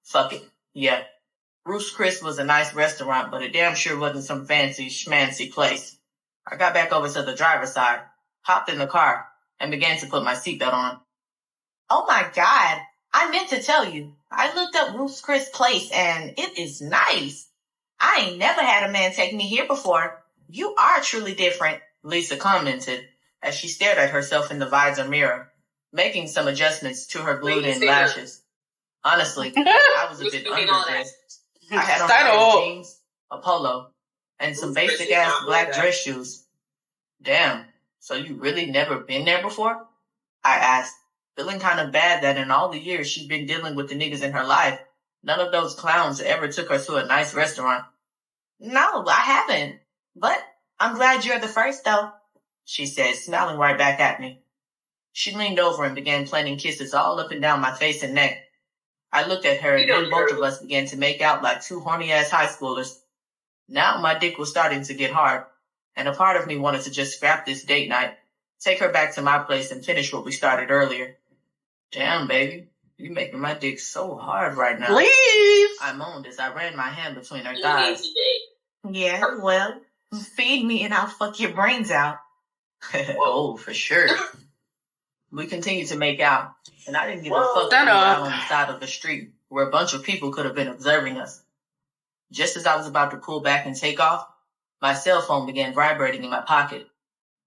Fuck it. Yeah. Ruth's Chris was a nice restaurant, but it damn sure wasn't some fancy schmancy place. I got back over to the driver's side, hopped in the car, and began to put my seatbelt on. "Oh my God, I meant to tell you. I looked up Ruth's Chris place, and it is nice. I ain't never had a man take me here before. You are truly different," Lisa commented as she stared at herself in the visor mirror, making some adjustments to her glued-in lashes. Honestly, I was a bit underdressed. I had on pair jeans, a polo, and some basic-ass black dress shoes. "Damn, so you really never been there before?" I asked, feeling kind of bad that in all the years she'd been dealing with the niggas in her life, none of those clowns ever took her to a nice restaurant. "No, I haven't. But I'm glad you're the first, though," she said, smiling right back at me. She leaned over and began planting kisses all up and down my face and neck. I looked at her, and then both of us began to make out like two horny-ass high schoolers. Now my dick was starting to get hard, and a part of me wanted to just scrap this date night, take her back to my place, and finish what we started earlier. "Damn, baby, you making my dick so hard right now." "Please!" I moaned as I ran my hand between her thighs. "Yeah, well, feed me and I'll fuck your brains out." Oh, for sure. We continued to make out, and I didn't give a fuck if we were out on the side of the street where a bunch of people could have been observing us. Just as I was about to pull back and take off, my cell phone began vibrating in my pocket.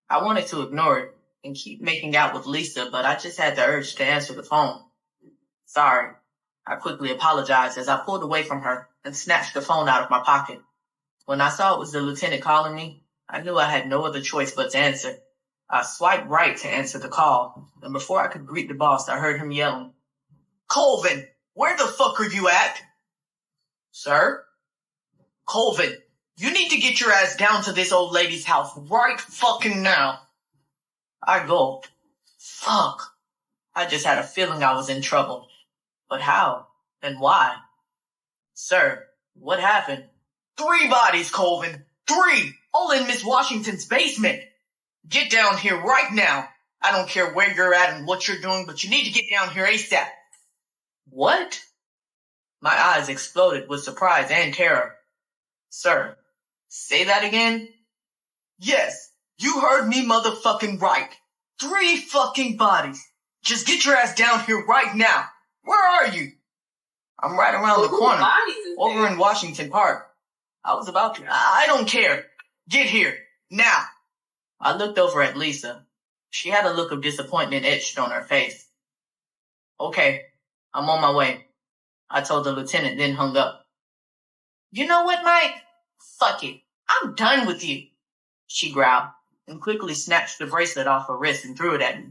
I wanted to ignore it and keep making out with Lisa, but I just had the urge to answer the phone. "Sorry," I quickly apologized as I pulled away from her and snatched the phone out of my pocket. When I saw it was the lieutenant calling me, I knew I had no other choice but to answer. I swiped right to answer the call, and before I could greet the boss, I heard him yelling, "Colvin, where the fuck are you at?" "Sir?" "Colvin, you need to get your ass down to this old lady's house right fucking now." I gulped. Fuck. I just had a feeling I was in trouble. But how? And why? "Sir, what happened?" "3 bodies, Colvin. 3! All in Miss Washington's basement. Get down here right now. I don't care where you're at and what you're doing, but you need to get down here ASAP." "What?" My eyes exploded with surprise and terror. "Sir, say that again?" "Yes, you heard me motherfucking right. 3 fucking bodies. Just get your ass down here right now. Where are you?" "I'm right around the corner, over in Washington Park. I was about to. I don't care. Get here, now." I looked over at Lisa. She had a look of disappointment etched on her face. "Okay, I'm on my way, I told the lieutenant, then hung up. You know what, Mike? Fuck it. I'm done with you, she growled, and quickly snatched the bracelet off her wrist and threw it at me.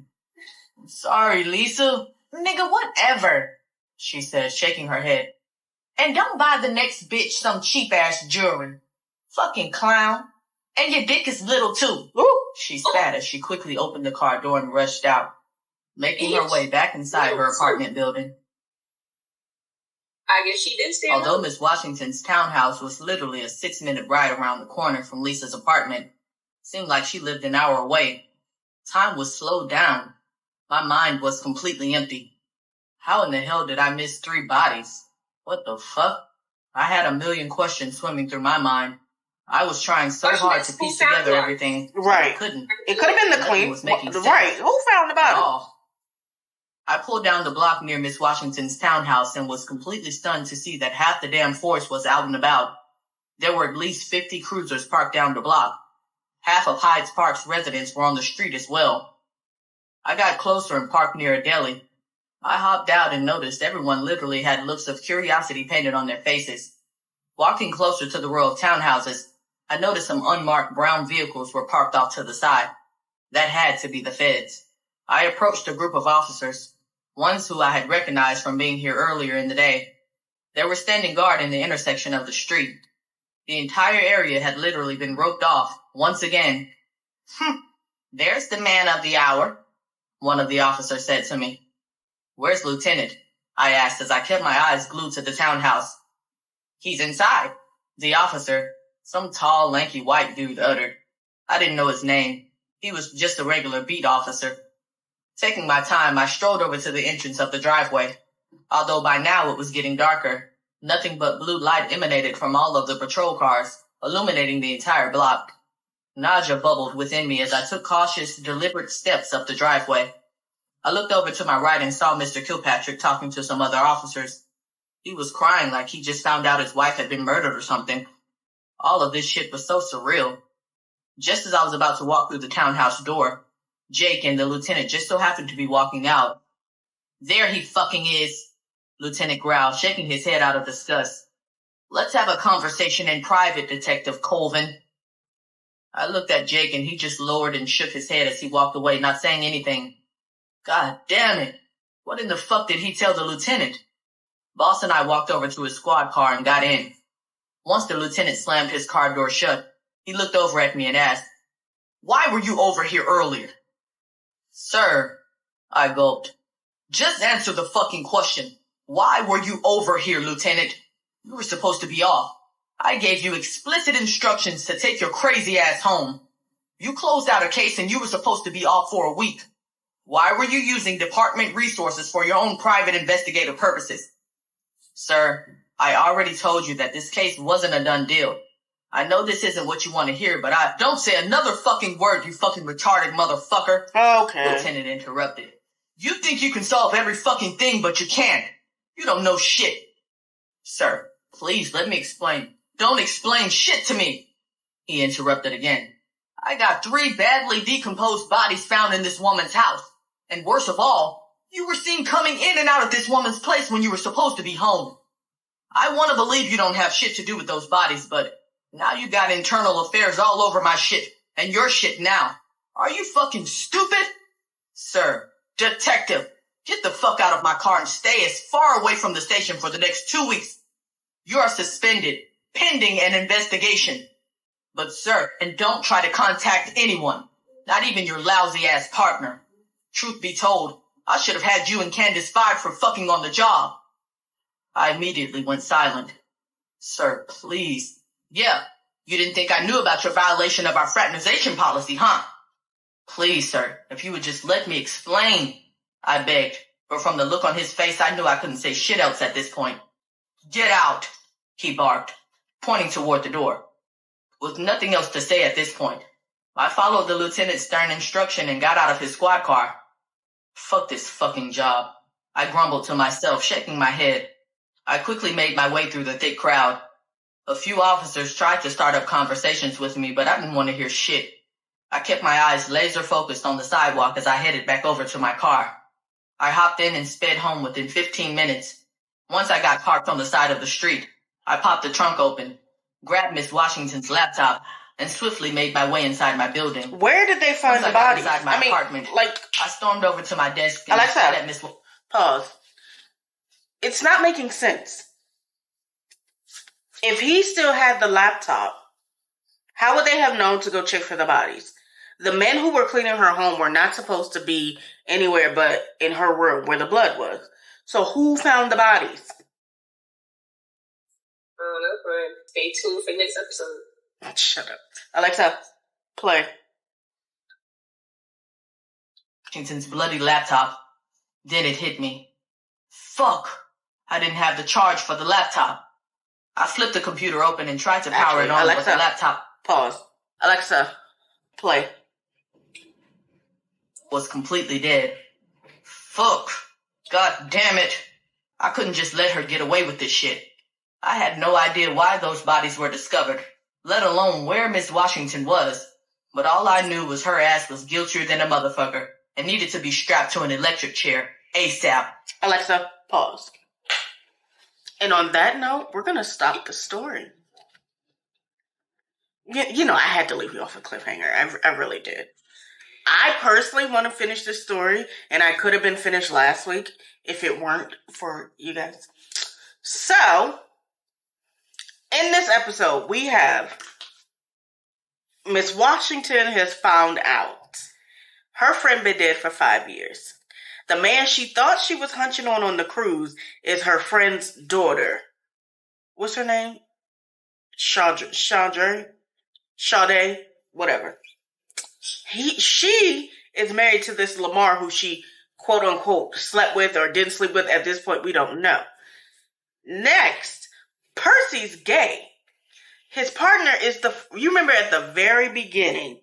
Sorry, Lisa. Nigga, whatever, she said, shaking her head. And don't buy the next bitch some cheap-ass jewelry. Fucking clown. And your dick is little, too. Ooh, she spat as she quickly opened the car door and rushed out, making her way back inside her apartment building. I guess she did stay Although Miss Washington's townhouse was literally a 6-minute ride around the corner from Lisa's apartment, seemed like she lived an hour away. Time was slowed down. My mind was completely empty. How in the hell did I miss 3 bodies? What the fuck? I had a million questions swimming through my mind. I was trying so hard to piece together everything. Right. I couldn't. It could have been the clean. Right. Who found the body? I pulled down the block near Miss Washington's townhouse and was completely stunned to see that half the damn force was out and about. There were at least 50 cruisers parked down the block. Half of Hyde Park's residents were on the street as well. I got closer and parked near a deli. I hopped out and noticed everyone literally had looks of curiosity painted on their faces. Walking closer to the row of townhouses, I noticed some unmarked brown vehicles were parked off to the side. That had to be the feds. I approached a group of officers, ones who I had recognized from being here earlier in the day. They were standing guard in the intersection of the street. The entire area had literally been roped off, once again. There's the man of the hour, one of the officers said to me. Where's Lieutenant? I asked as I kept my eyes glued to the townhouse. He's inside, the officer, some tall, lanky white dude, uttered. I didn't know his name. He was just a regular beat officer. Taking my time, I strolled over to the entrance of the driveway. Although by now it was getting darker, nothing but blue light emanated from all of the patrol cars, illuminating the entire block. Nausea bubbled within me as I took cautious, deliberate steps up the driveway. I looked over to my right and saw Mr. Kilpatrick talking to some other officers. He was crying like he just found out his wife had been murdered or something. All of this shit was so surreal. Just as I was about to walk through the townhouse door, Jake and the lieutenant just so happened to be walking out. There he fucking is, Lieutenant growled, shaking his head out of disgust. Let's have a conversation in private, Detective Colvin. I looked at Jake and he just lowered and shook his head as he walked away, not saying anything. God damn it. What in the fuck did he tell the lieutenant? Boss and I walked over to his squad car and got in. Once the lieutenant slammed his car door shut, he looked over at me and asked, Why were you over here earlier? Sir, I gulped. Just answer the fucking question. Why were you over here, Lieutenant? You were supposed to be off. I gave you explicit instructions to take your crazy ass home. You closed out a case and you were supposed to be off for a week. Why were you using department resources for your own private investigative purposes? Sir, I already told you that this case wasn't a done deal. I know this isn't what you want to hear, but don't say another fucking word, you fucking retarded motherfucker. Okay. Lieutenant interrupted. You think you can solve every fucking thing, but you can't. You don't know shit. Sir, please let me explain. Don't explain shit to me, he interrupted again. I got 3 badly decomposed bodies found in this woman's house. And worst of all, you were seen coming in and out of this woman's place when you were supposed to be home. I want to believe you don't have shit to do with those bodies, but now you got internal affairs all over my shit, and your shit now. Are you fucking stupid? Sir, detective, get the fuck out of my car and stay as far away from the station for the next 2 weeks. You are suspended, pending an investigation. But sir, and don't try to contact anyone, not even your lousy ass partner. Truth be told, I should have had you and Candace fired for fucking on the job. I immediately went silent. Sir, please. Yeah, you didn't think I knew about your violation of our fraternization policy, huh? Please, sir, if you would just let me explain, I begged, but from the look on his face, I knew I couldn't say shit else at this point. Get out, he barked, pointing toward the door. With nothing else to say at this point, I followed the lieutenant's stern instruction and got out of his squad car. Fuck this fucking job, I grumbled to myself, shaking my head. I quickly made my way through the thick crowd. A few officers tried to start up conversations with me, but I didn't want to hear shit. I kept my eyes laser focused on the sidewalk as I headed back over to my car. I hopped in and sped home within 15 minutes. Once I got parked on the side of the street, I popped the trunk open, grabbed Miss Washington's laptop, and swiftly made my way inside my building. Where did they find the bodies? Inside my apartment, I stormed over to my desk and Alexa, sat at Miss... Pause. It's not making sense. If he still had the laptop, how would they have known to go check for the bodies? The men who were cleaning her home were not supposed to be anywhere but in her room where the blood was. So who found the bodies? I don't know, friend. Stay tuned for next episode. Shut up. Alexa, play. Washington's bloody laptop. Then it hit me. Fuck! I didn't have the charge for the laptop. I flipped the computer open and tried to power it on with the laptop. Pause. Alexa, play. Was completely dead. Fuck. God damn it. I couldn't just let her get away with this shit. I had no idea why those bodies were discovered, let alone where Miss Washington was. But all I knew was her ass was guiltier than a motherfucker and needed to be strapped to an electric chair ASAP. Alexa, pause. And on that note, we're going to stop the story. You know, I had to leave you off a cliffhanger. I really did. I personally want to finish this story, and I could have been finished last week if it weren't for you guys. So, in this episode, we have Miss Washington has found out her friend been dead for 5 years. The man she thought she was hunching on the cruise is her friend's daughter. What's her name? Sade? Whatever. She is married to this Lamar who she quote unquote slept with or didn't sleep with. At this point, we don't know. Next, Percy's gay. His partner is you remember at the very beginning,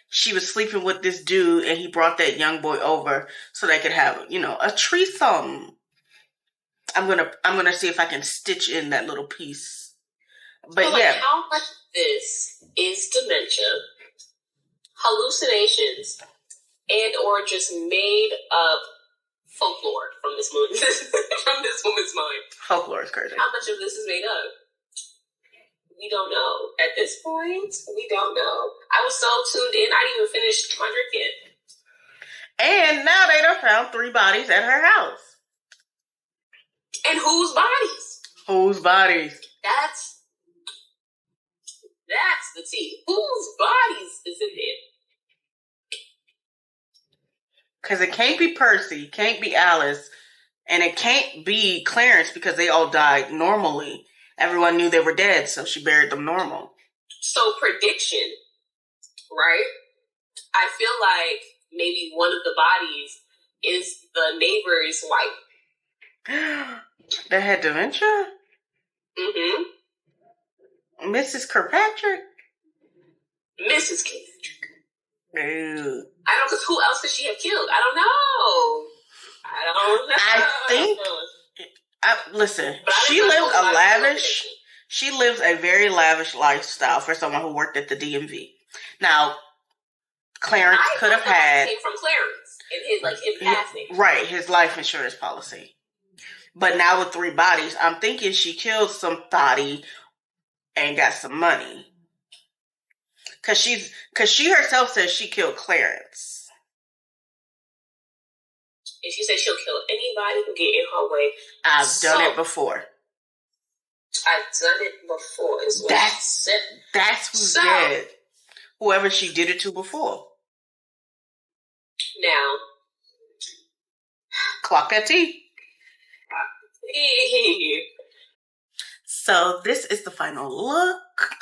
she was sleeping with this dude and he brought that young boy over so they could have, a threesome. I'm gonna see if I can stitch in that little piece. But so, yeah. How much of this is dementia, hallucinations, and or just made up folklore from this woman's mind? Folklore is crazy. How much of this is made up? We don't know. At this point, we don't know. I was so tuned in, I didn't even finish my drink yet. And now they done found 3 bodies at her house. And whose bodies? Whose bodies? That's the tea. Whose bodies is in there? Because it can't be Percy, can't be Alice, and it can't be Clarence because they all died normally. Everyone knew they were dead, so she buried them normal. So prediction, right? I feel like maybe one of the bodies is the neighbor's wife. That had dementia? Mm-hmm. Mrs. Kirkpatrick? Mrs. Kirkpatrick. Ew. I don't know, because who else could she have killed? I don't know. I think... listen, she lives a very lavish lifestyle for someone who worked at the DMV. Now, Clarence could have had... came from Clarence and his passing. Right, his life insurance policy. But now with 3 bodies, I'm thinking she killed somebody and got some money. Cause she herself says she killed Clarence. And she said she'll kill anybody who get in her way. I've done it before. I've done it before is what that's who's dead. Whoever she did it to before. Now. Clock that T. So this is the final look.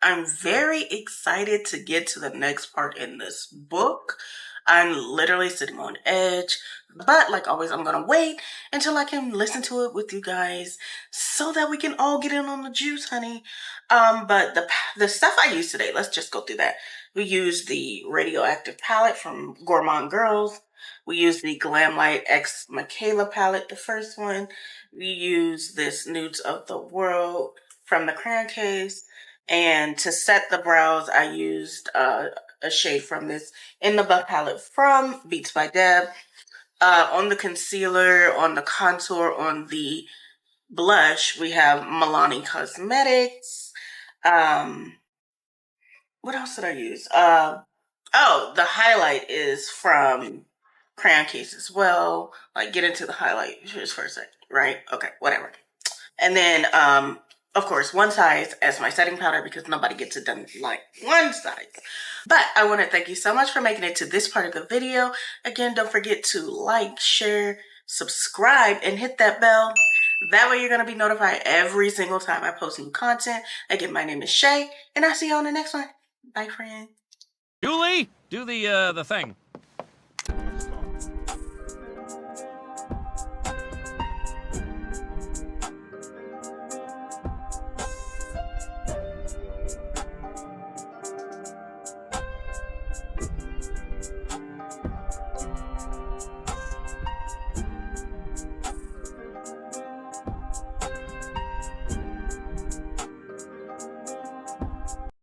I'm very excited to get to the next part in this book. I'm literally sitting on edge, but like always, I'm going to wait until I can listen to it with you guys so that we can all get in on the juice, honey. But the stuff I used today, let's just go through that. We used the Radioactive palette from Gourmand Girls. We used the Glamlight X Michaela palette, the first one. We used this Nudes of the World from the Crayon Case. And to set the brows, I used a shade from this In the Buff palette from Beats by Deb. On the concealer, on the contour, on the blush, we have Milani Cosmetics. What else did I use? Oh, the highlight is from Crayon Case as well. Like, get into the highlight just for a second, right? Okay, whatever. And then, of course, one size as my setting powder because nobody gets it done like one size. But I want to thank you so much for making it to this part of the video. Again, don't forget to like, share, subscribe, and hit that bell. That way you're going to be notified every single time I post new content. Again, my name is Shay, and I'll see you on the next one. Bye, friends. Julie, do the thing.